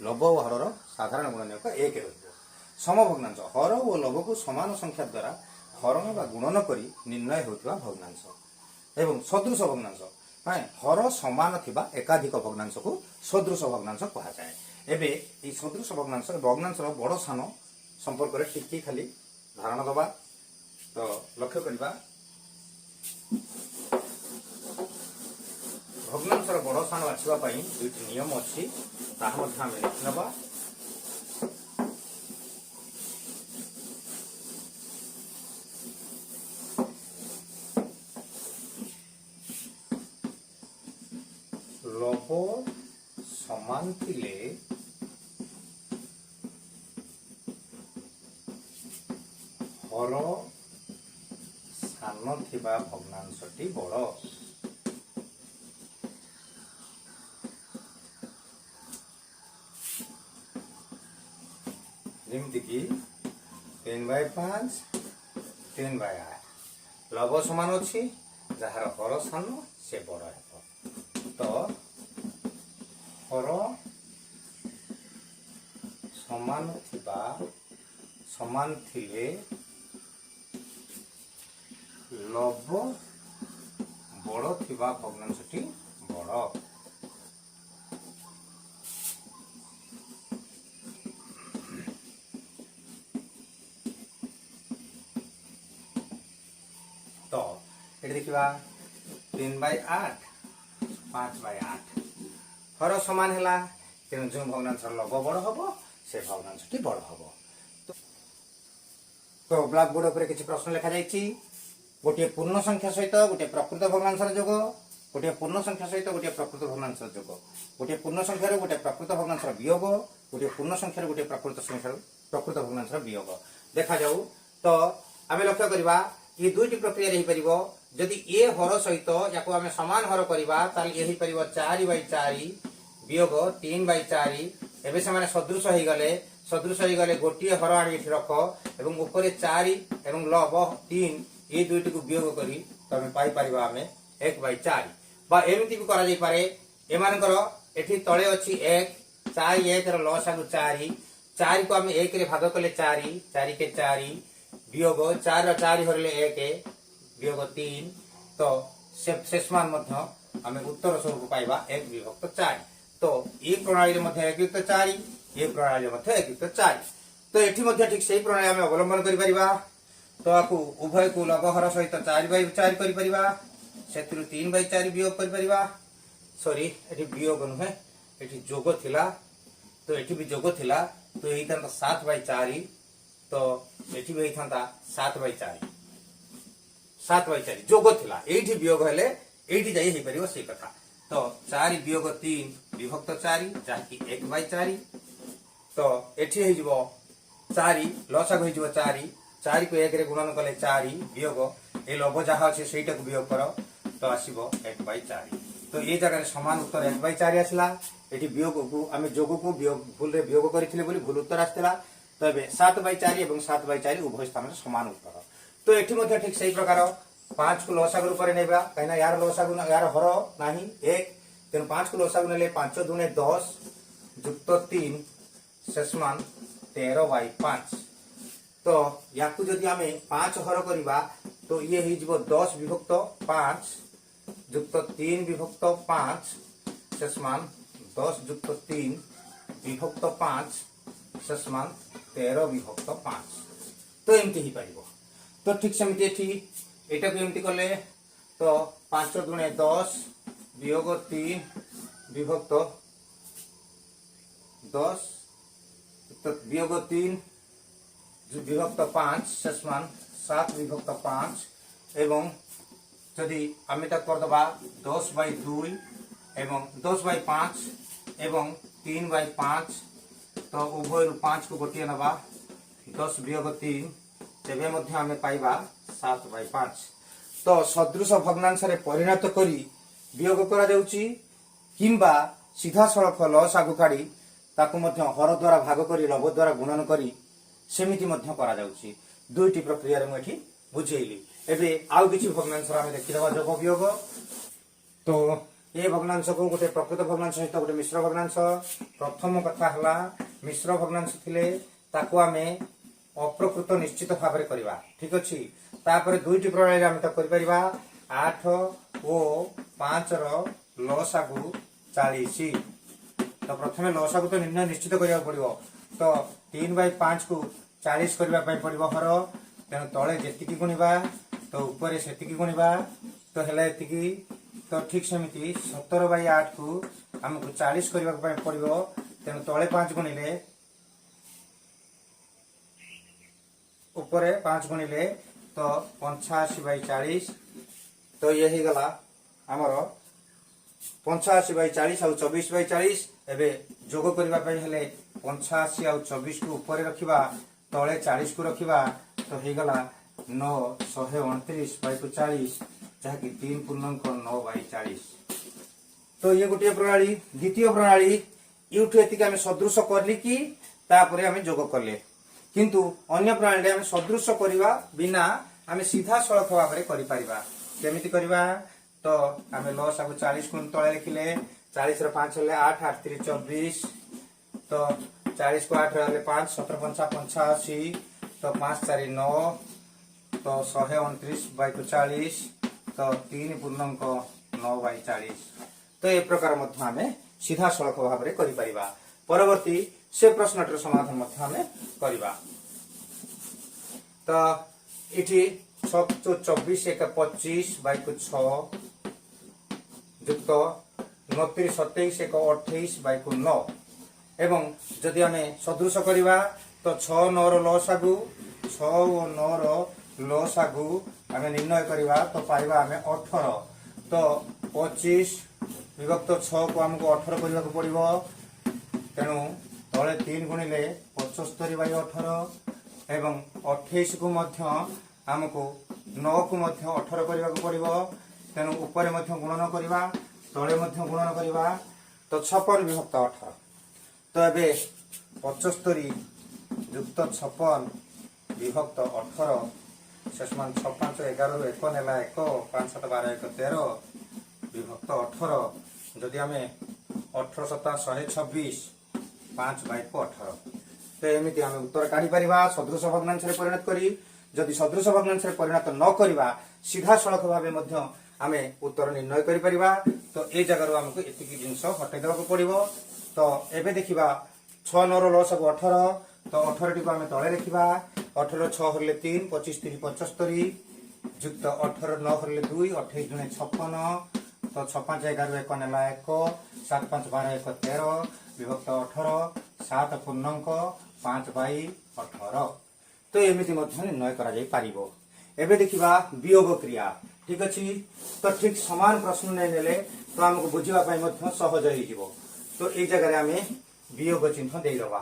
लव और हरर साधारण गुणनीयक 1 रहिबो सम भग्नांश हर और लव को समान संख्या द्वारा हरण बा गुणन करी निर्णय होतिबा भग्नांश एवं सदृश भग्नांश हर समान थिबा एकाधिक भग्नांश को सदृश भग्नांश कहा जाए एबे ई सदृश भग्नांश भग्नांशर बड़ सान संपर्क रे टिकी खाली धारणा दबा तो लक्ष्य करबा भग्नांशर बड़ सान बाछिबा पई दुईटी नियम अछि ताहा मध्ये हम लिखनबा लव समान थिले हर सान थिबा भग्नांशटी बड़ जेमती कि 3/5 3/8 लव समान अच्छी जार हर सान से बड़ है तो हर समान थिले लव बड़ थिबा भग्नांशटी बड़ तो ये देखा 3/8 5/8 हर समान है तेणु जो भग्नांशर लव बड़ हम से भग्नांशटी बड़ हम तो ब्लैक बोर्ड पर किसी प्रश्न लिखा जाइए गोटे पूर्ण संख्या सहित गोटे प्रकृत भग्नांशर जोग गोटे पूर्ण संख्या सहित गोटे प्रकृत भग्नांशर जोग गोटे पूर्ण संख्यार गोटे प्रकृत भग्नांशर वियोग गोटे पूर्ण संख्यार गोटे प्रकृत भग्नांशर वियोग देखा जाऊ तो आम लक्ष्य करवा ये दुईटी प्रक्रिया रही पारिबो जदि ए हर सहित या आम समान हर करवा ताले ये पारिबो 4/4 वियोग 3/4 एबे से सदृश हो गले गोटे हर आनी रख एवं ऊपर 4 एवं लव 3 ये दुईटी को वियोग करी तो आम पाई 1/4 बा एमती भी करा जाई पारे एमानकर एठी तळे अछि 1 4 1 ର लसागु 4 4 को आम 1 रे भाग कले 4 4 के 4 वियोग 4 ର 4 हरले 1 वियोग 3 तो शेष मान मध्य आम उत्तर स्वरूप पाइबा 1 विभक्त 4 तो ये प्रणाली मध्य 1 युक्त 4 ये प्रणाली मध्य 1 युक्त 4 तो एठी मध्य ठीक सही प्रणाली आम अवलंबन करि परिबा तो आपको उभय को लवहर सहित 4/4 करि परिबा सेतिरु 3/4 वियोग करि परिबा सॉरी एठी वियोग नुहे एठी जोग थिला तो एठी भी जोग थिला तो एही था 7/4 तो एठी भी था 7/4 जोग थिला एठी वियोग हेले एठी जाई हे परिबो से कथा तो 4 वियोग 3 विभक्त 4 जाकी 1/4 तो एठी हे जिवो 4 लसाग हे जिवो 4 को 1 रे गुणन कले 4 वियोग ए लव जहाँ अच्छे से वियोग कर तो आसो 1/4। तो ये जगह समान उत्तर 1/4 आसला। ये वियोग को आम जोग को भूल वियोग करते भूल उत्तर आसाला। तो ये 7/4 और 7/4 उभय स्थान समान उत्तर। तो ये ठीक से प्रकार 5 को लसागु रूप में नेबा कहीं यार लसागु यार हर ना 1 तेणु 5 को लसागु ने 5 दूने 10 युक्त 3 शेष मान 13/5। तो या जदि आम 5 हर करवा तो ये हो 10 विभक्त 5 युक्त 3 विभक्त 5 शेष मान 10 युक्त 3 विभक्त 5 शेष मान 13 विभक्त 5। तो एमती ही पारिबो। तो ठीक सेमती एटा को एमती कले तो 5 दूने 10 वियोग 3 विभक्त 10 तो वियोग 3 विभक्त 5 शेष मान 7 विभक्त 5 एवं जदि आम करदबा 10/2 एवं 10/5 एवं 3/5 तो उभय 5 को गोटे नवा 10 वियोग 3 तेबे मध्य आम पाइबा 7/5। तो सदृश भग्नांश परिणत करी वियोग करा जाउची किंबा सीधा सड़क लसागु काढ़ी ताकू मध्य हर द्वारा भाग करी लव द्वारा गुणन करी सेमिति मध्य करा जाउची। दुईटी प्रक्रिया रे मुठी बुझेइली। एबे आउ किछि भग्नांश आमे देखिदबा जोग वियोग। तो ये भग्नांश को गोटे प्रकृत भग्नांश सहित गोटे मिश्र भग्नांश। प्रथम कथा हला मिश्र भग्नांश थिले ताकू आमे अप्रकृत निश्चित भाव में करवा। ठीक अच्छे तापर दुईटी प्रणाली आम तो कर 8 और 5 लसागु 40। तो प्रथम लसागु तो निर्णय निश्चित करा पड़ो। तो 3/5 को 40 करने पड़ो हर तेणु तले जी गुणवा तो ऊपर से गुणवा तो है ये। तो ठीक सेमती 17/8 को आमको 40 करने पड़ो तेणु तले 5 गुणिले ऊपर 5 गुणिले तो 85/40। तो ये ही गला आमर 85/40 और 24/40। एबे जोग करबा पई हेले 85 और 24 को ऊपर रखिबा तले 40 को रखिबा तो हे गला 9 129/40 जहा कि 3.9/40। तो ये गोटे प्रणाली। द्वितीय प्रणाली यूठू एतिक आम सदृश करली कि तापरे आम जोग करले किंतु अन्य प्रणाली आम सदृश करवा बिना आम सीधा सड़क भाव में करिपरिबा। केमिति करबा तो आम लसागु 40 को तले लिखिले 40 रो 5 हेले 8 8 3 24। तो 40 को 8 हेले 5 17 5 85 तो 5 4 9 तो 129/40 तो 3.9/40। तो ये प्रकार मध्य आम सीधा सड़क भाव में करिपरिबा। परवर्ती से प्रश्नटर समाधान मध्य आम करबा। तो इठी 24 1 25/6 युक्त 29 27 1 28/9 एवं जदि आम सदृश करवा तो 6 9 लसागु 6 और 9 लसागु आम निर्णय करवा तो पाइबा आम 18। तो 25 विभक्त 6 को आमको 18 करने को पड़ो तेणु तले 3 गुणिले 75/18 एवं 28 को मध्य आमको 9 को मध्य 18 करने को पड़ो तेणु ऊपर मध्य गुणन करवा तले मध्य गुणन करवा तो 56 विभक्त 18। तो ये 75 युक्त 56 विभक्त 18 शेष मान 6 5 11 1 नेला 1 5 7 12 1 13 विभक्त 18। जदि आम 18 7 126 5/18। तो एमती आम उत्तर काढ़ी पारिबा सदृश भग्नांश परिणत करी। जदि सदृश भग्नांश परिणत न करवा सीधा सड़क भाव में आम उत्तर निर्णय करि परिबा। तो ये जगह आमको एतिकी जिनस हटै देबा पड़िबो। तो एबे देखिबा 6 9 लसागु 18 तो 18 टी को आम तले लिखिबा 18 6 हरले 3 25 3 75 युक्त 18 9 हरले 2 28 दुने 56 तो 6 5 11 1 नेला 1 7 5 12 1 13 विभक्त 18 7 पूर्णांक 5/18। तो एमती निर्णय करा जाई पारिबो। एबे देखिबा वियोग क्रिया। ठीक अछि। तो ठीक समान प्रश्न नै नेले तो हमको बुझिबा पई मध्य सहज होई जिवो। तो ए जगह रे आमे वियोग चिन्ह देई दबा।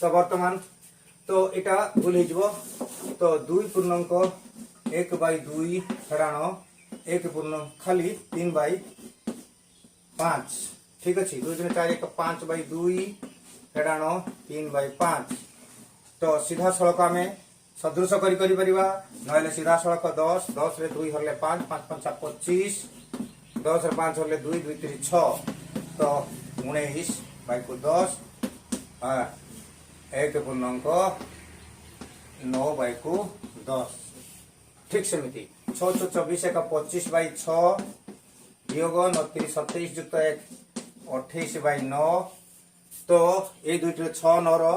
तो वर्तमान तो एटा भूल हो जिवो। तो 2 पूर्णांक 1/2 हेडाण 1 पूर्ण खाली 3/5 ठीक अच्छे 2 3 4 1 5/2 हेडाण 3/5 तो सीधा सड़क आम सदृश कर सीधा सड़क 10 10 रे 2 हरले 5 5 5 25 10 रे 5 हरले 2 2 3 6 तो 19/10 1 पूर्णांक 9/10 ठीक सेमती 6 6 24 1 25/6 वियोग 29 27 युक्त 1 28/9 तो ये दुईट 6 9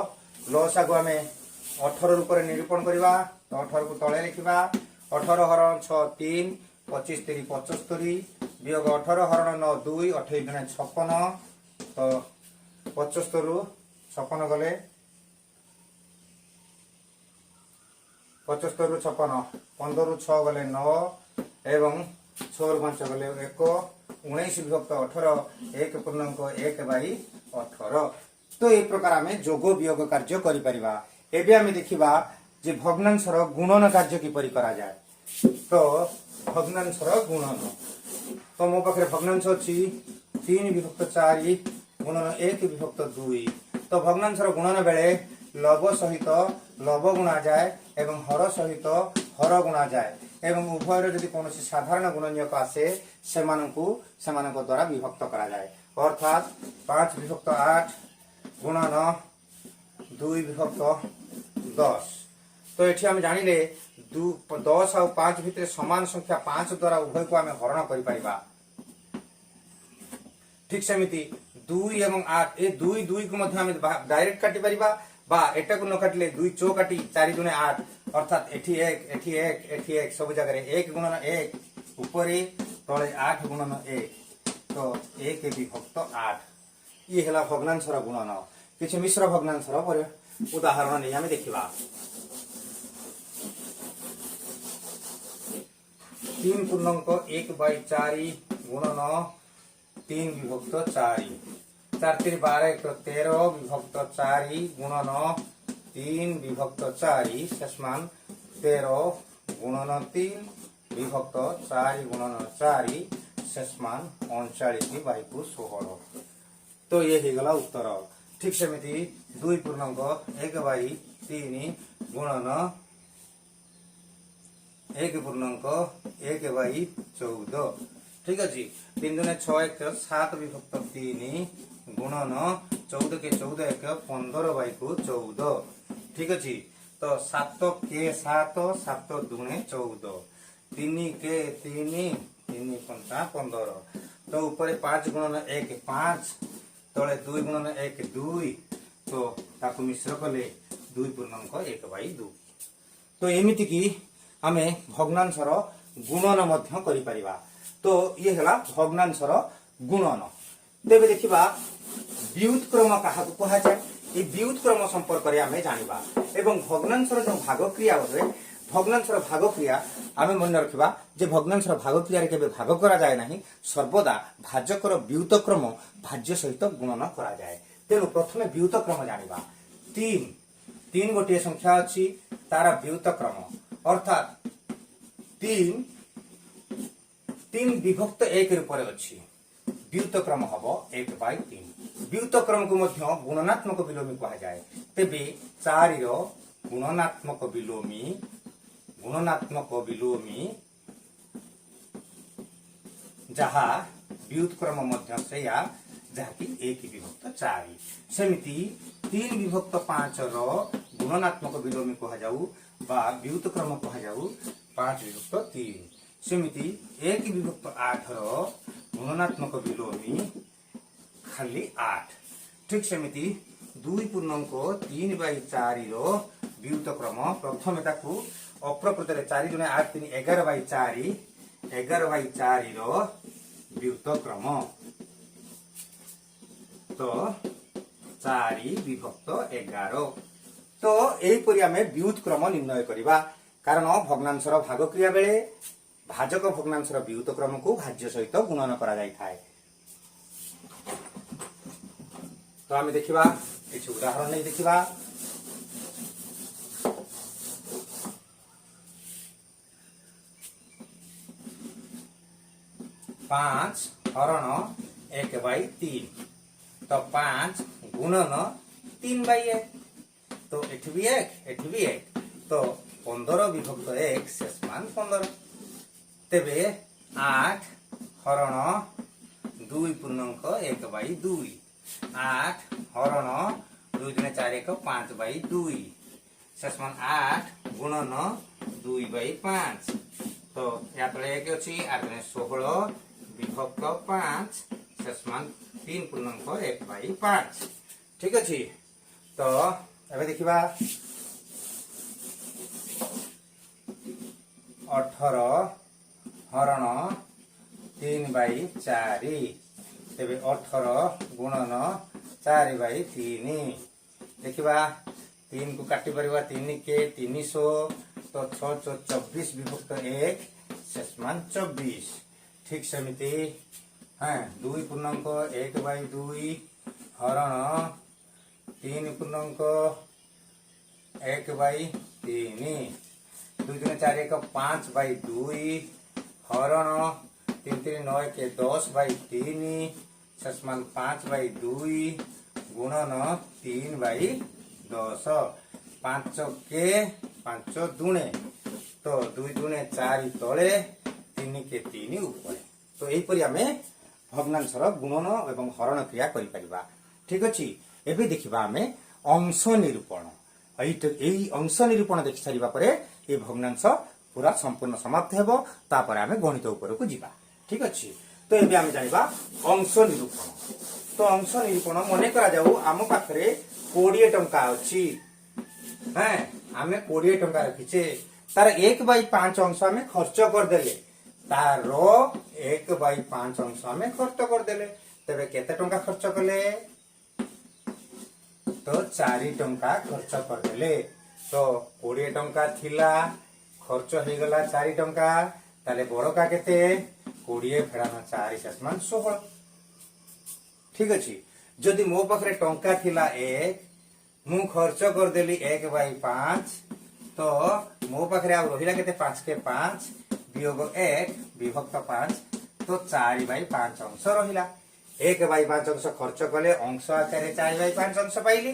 लसा को आम 18 रूप निरूपण करवा तो 18 को तले लिखा 18 हरण 6 3 25 3 75 वियोग 18 हरण 9 2 28 गुणे 56 तो 75 रु 56 गले 75 रु 56 15 रु 6 गले 9 एवं 6 रु 5 गले 1 19 विभक्त 18 1 पूर्णांक 1/18 तो ये प्रकार आम जोग वियोग कार्य करिपरिबा एबे आम देखिबा जे भग्नांशर गुणन कार्य किपरि करा जाय तो भग्नांशर गुणन तो मो पाखे भग्नांश अच्छी 3 विभक्त 4 गुणन 1 विभक्त 2 तो भग्नांशर गुणन बेले लव सहित लव गुणा जाए एवं हर सहित हर गुणा जाए एवं उभयर जदि कौन साधारण गुणनीयक आसे सेमानक द्वारा विभक्त करा जाए अर्थात 5 विभक्त 8 गुणन 2 विभक्त 10 तो ये आम जानिले 10 और 5 भितर समान संख्या 5 द्वारा उभय को आम हरण करिपरिबा ठीक सेमिति 2 एवं 8 ए 2 2 को मध्य आम डायरेक्ट काटि परिबा बा एटा को न काटिले 2 चौ काटी 4 दुने 8 अर्थात एठी 1 सब जगह 1 गुणन 1 ऊपरे तले 8 गुणन 1 तो 1 विभक्त 8 ये हला भग्नांशर गुणन किछि मिश्र भग्नांशर उदाहरण नहीं आम देखा 3 पूर्णांक 1/4 गुणन 3 विभक्त 4 4 3 12 1 13 विभक्त 4 गुणन 3 विभक्त 4 शेषमान 13 गुणन 3 विभक्त 4 गुणन 4 शेषमान 39/16 तो ये हो गला उत्तर ठीक सेमिति 2 पूर्णांक 1/3 गुणन 1 पूर्णांक 1/14 ठीक अच्छे 3 दुने 6 1 7 विभक्त 3 गुणन 14 के 14 1 15/14 ठीक अच्छे तो 7 के 7 7 दुने 14 3 के 3 3 5 15 तो ऊपर 5 गुणन 1 5 तले 2 गुणन 1 2 तो ताकू मिश्र कले 2 पूर्णांक 1/2 तो एमिति की आमे भग्नांशर गुणन मध्य करि परिबा तो ये हला भग्नांशर गुणन तेबे देखिबा व्युत्क्रम काहाकू कहा जाय ए व्युत्क्रम संपर्क रे आमे जानिबा एवं भग्नांशर जो भाग क्रिया होय भग्नांशर भाग क्रिया आमे मन रखिबा जे भग्नांशर भाग क्रिया रे केबे भाग करा जाय नाही सर्वदा भाजकर व्युत्क्रम भाज्य सहित गुणन करा जाय तेनु प्रथमे व्युत्क्रम जानिबा 3 गोटे संख्या अछि तारा व्युत्क्रम अर्थात 3 विभक्त 1 रूप अच्छी व्युत्क्रम हम 1/3 व्युत्क्रम को मध्य गुणनात्मक विलोमी कहा जाए तेबे 4 गुणनात्मक विलोमी जहा व्युत्क्रम मध्य से जहाँकि 1 विभक्त 4 सेमिति 3 विभक्त 5 गुणनात्मक विलोमी कहा जाऊ बा व्युत्क्रम कहा जाऊ 5 विभक्त 3 सेमिति 1 विभक्त 8 गुणनात्मक विलोमी खाली 8 ठीक सेमिति 2 पूर्णांक 3/4 व्युत्क्रम प्रथम ताकू अप्रकृत 4 दुने 8 3 11/4 11/4 व्युत्क्रम तो 4 विभक्त 11 तो यहीपरि आम व्युत्क्रम निर्णय करवा कारण भग्नांशर भाग क्रिया बेले भाजक भग्नांशर व्युत्क्रम को भाज्य सहित गुणन करा जाय थाए तो आम देखा किसी उदाहरण नहीं देखा 5 हरण 1/3 तो 5 गुणन 3/1 तो एठी भी 1 तो 15 विभक्त 1 शेष मान 15 तेबे 8 हरण 2 पूर्णांक 1/2 8 हरण 2 × 4 = 5/2 शेष मान 8 गुणन 2/5 तो या तले 1 अछि आर 16 विभक्त 5 शेष मान 3 पूर्णांक 1/5 ठीक अछि तो एबे देखिबा 18 हरण 3/4 तेबे 18 गुणन 4/3 देखिबा 3 को काटी परिबा 3 के 300 तो 6 24 विभक्त 1 शेष मान 24 ठीक सेमिति हाँ 2 पूर्णांक 1/2 हरण 3 पूर्णांक 1/3 2 × 4 = 5/2 हरण 3 3 9 के 10/3 शेष मान 5/2 गुणन 3/10 5 के 5 दुणे तो 2 दुणे 4 तले 3 के 3 ऊपर तो एहीपरि आमे भग्नांशर गुणन एवं हरण क्रिया करि परिबा ठीक अछि एबे देखिबा आमे अंश निरूपण एई अंश निरूपण देखि सारिबा परे ए भग्नांश पूरा संपूर्ण समाप्त हेबो तापर आमे गणित ऊपर को जिबा ठीक अछि तो एबे आमे जानिबा अंश निरूपण तो अंश निरूपण मने करा जाऊ आम पाखरे 20 टंका अछि हैं आमे 20 टंका रखिचे तार 1/5 अंश आमे खर्च कर देले तार 1/5 अंश आमे खर्च कर देले तबे केते टंका खर्च कले तो 4 टंका खर्च कर देले तो 20 टंका थिला खर्च हे गला 4 टंका ताले बड़का केते 20 फेडाना 4 शेष मान 16 ठीक अछि जदि मो पाखरे टंका थिला 1 मु खर्च कर देली 1/5 तो मो पाखरे आ रहिला केते 5 के 5 वियोग 1 विभक्त 5 तो 4/5 अंश रहिला 1/5 अंश खर्च कले अंश आकारे 4/5 अंश पाइली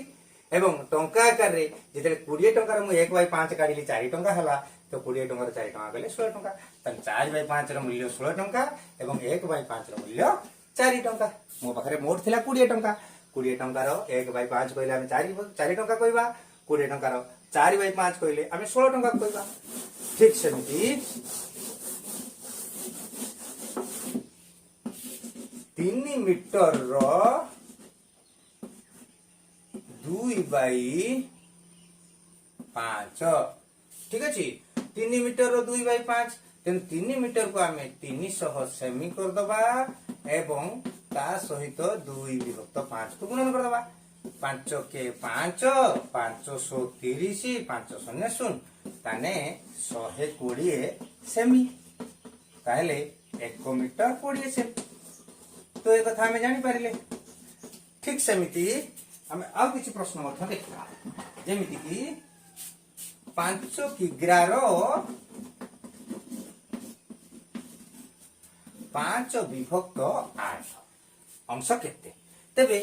एवं टंका आकारे जेते 20 टंका मु 1/5 काढिली 4 टंका हला तो 20 टंका 4 टंका गले 16 टंका तन 4/5 र मूल्य 16 टंका एवं 1/5 र मूल्य 4 टंका मो पाखरे मोट थिला 20 टंका 20 टंका रो 1/5 कहले हम 4 टंका कहबा 20 टंका रो 4/5 कहले हम 16 टंका कहबा ठीक सेमिति 3 मीटर रो 2/5 ठीक अछि 3 मीटर रो 2/5 तेन 3 मीटर को आमे 300 सेमी कर दबा एवं ता सहित 2 विभक्त 5 को गुणन कर दबा 5 के 5 530 500 ताने 120 सेमी ताहले 1 मीटर 20 सेमी तो एक कथा हमें जानि पारिले ठीक सेमिति हमें आ किछि प्रश्न मध्य देखा जेमिति कि 5 किग्रा रो 5 विभक्त 8 अंश केते तेबे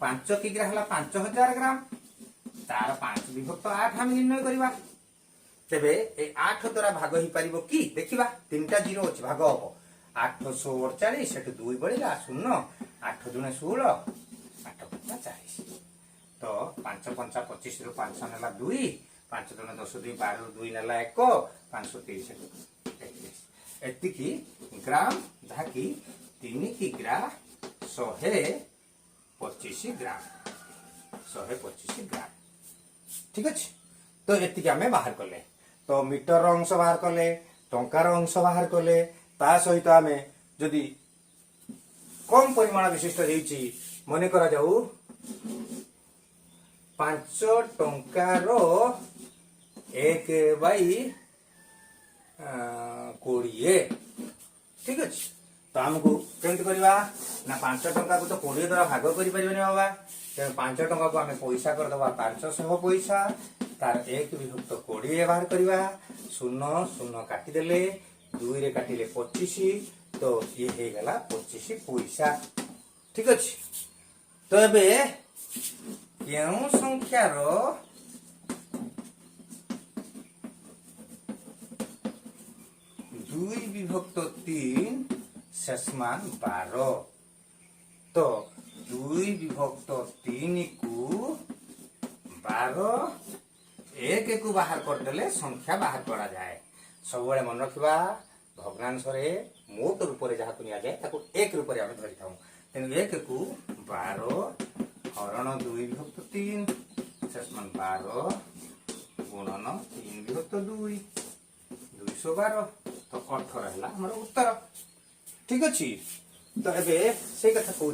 5 किग्रा हला 5000 ग्राम तार 5 विभक्त 8 हम निर्णय करिबा तेबे ए 8 द्वारा भाग ही परिबो की देखिबा तीनटा जीरो अछि भाग हबो 848 सेट 2 बढिला 0 8 दुने 16 8 5 40 तो 5 5 25 रु 500 नेला 2 5 दुने 10 2 12 रु 2 नेला 1 530 31 एतिकी ग्राम धाकी 3 किग्रा 125 ग्राम 125 ग्राम ठीक अछि तो एतिकी हमें बाहर करले तो मीटर अंश बाहर करले टंकार अंश बाहर करले ता सहित हमें जदि कम परिमाण विशिष्ट हेछि मने करा जाऊ 5 टंकार 1/20 ठीक अछि तो हमको केमति करबा ना 5 टंका को तो 20 द्वारा भाग करि परिबने बाबा ते 5 टंका को हमें पैसा कर दबा 500 पैसा तार 1 विभक्त 20 बाहर करबा 0 0 काटी देले 2 रे काटिले 25 तो ये हो गला 25 पैसा ठीक अच्छे। तो एबे केउ संख्यार 2/3 शेष मान 12। तो 2/3 को 12 एक को बाहर करदेले संख्या बाहर करा जाए। सब मन रखा भग्नांश मोट रूप से जहाँ नि जाए एक रूप में धरी था। तेणु 1 को 12 हरण 2/3 शेष मान 12 गुणन 3/2 212 तो 18 है हमार उत्तर ठीक अच्छे। तो एबे से कथा कहूँ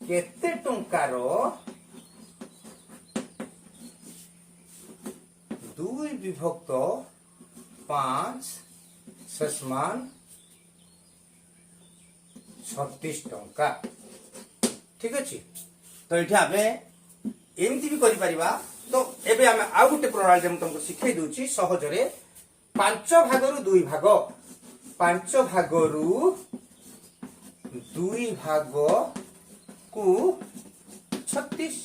केते टंकार 2/5 शेष मान 36 टंका ठीक अच्छे। तो ये आम एमती भी करिपरिबा। तो एबे आम आउ गोटे प्रणाली तुमको शिखई दूची सहजरे 5 भागरु 2 भाग 5 भागरु 2 भाग को 36।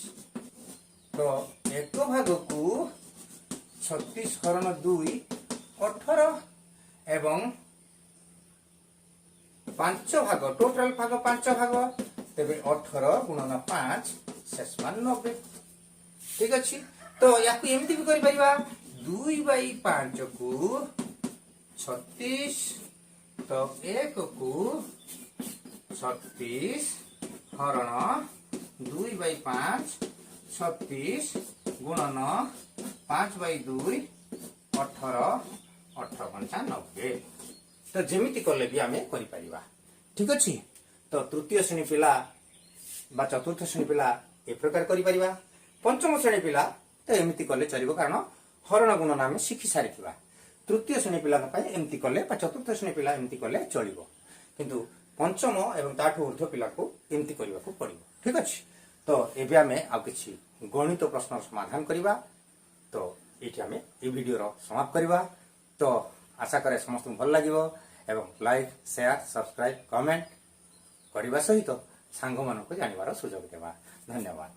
तो 1 भाग को 36 हरण 2 18 एवं 5 भाग टोटाल भाग 5 भाग तेरे 18 गुणन 5 शेष मान 90 ठीक अच्छे। तो या एमती भी करिपरिबा 2/5 को 36 तो 1 को 36 हरण 2/5 36 गुणन 5/2 18 18 90। तो जेमिति कले भी आम करिपरिबा ठीक अच्छे। तो तृतीय श्रेणी पिला बा चतुर्थ श्रेणी पिला ए प्रकार करिपरिबा। पंचम श्रेणी पिला तो एमती कले चलिबो कारण हरण गुणन आम शिखि सारी। तृतीय श्रेणी पिला एमती कले चतुर्थ श्रेणी पिला एमती कले चलिबो किंतु पंचम एवं ताठू ऊर्ध्व पिला को एमती करने को पड़ो ठीक अच्छे। तो एबे आम आउ किछि गणित प्रश्न समाधान करवा। तो ये आम ये वीडियो समाप्त करवा। तो आशा करे समस्त भल लगे एवं लाइक शेयर सब्सक्राइब कमेंट करने सहित सांग मानक जानवर सुजोग देवा। धन्यवाद।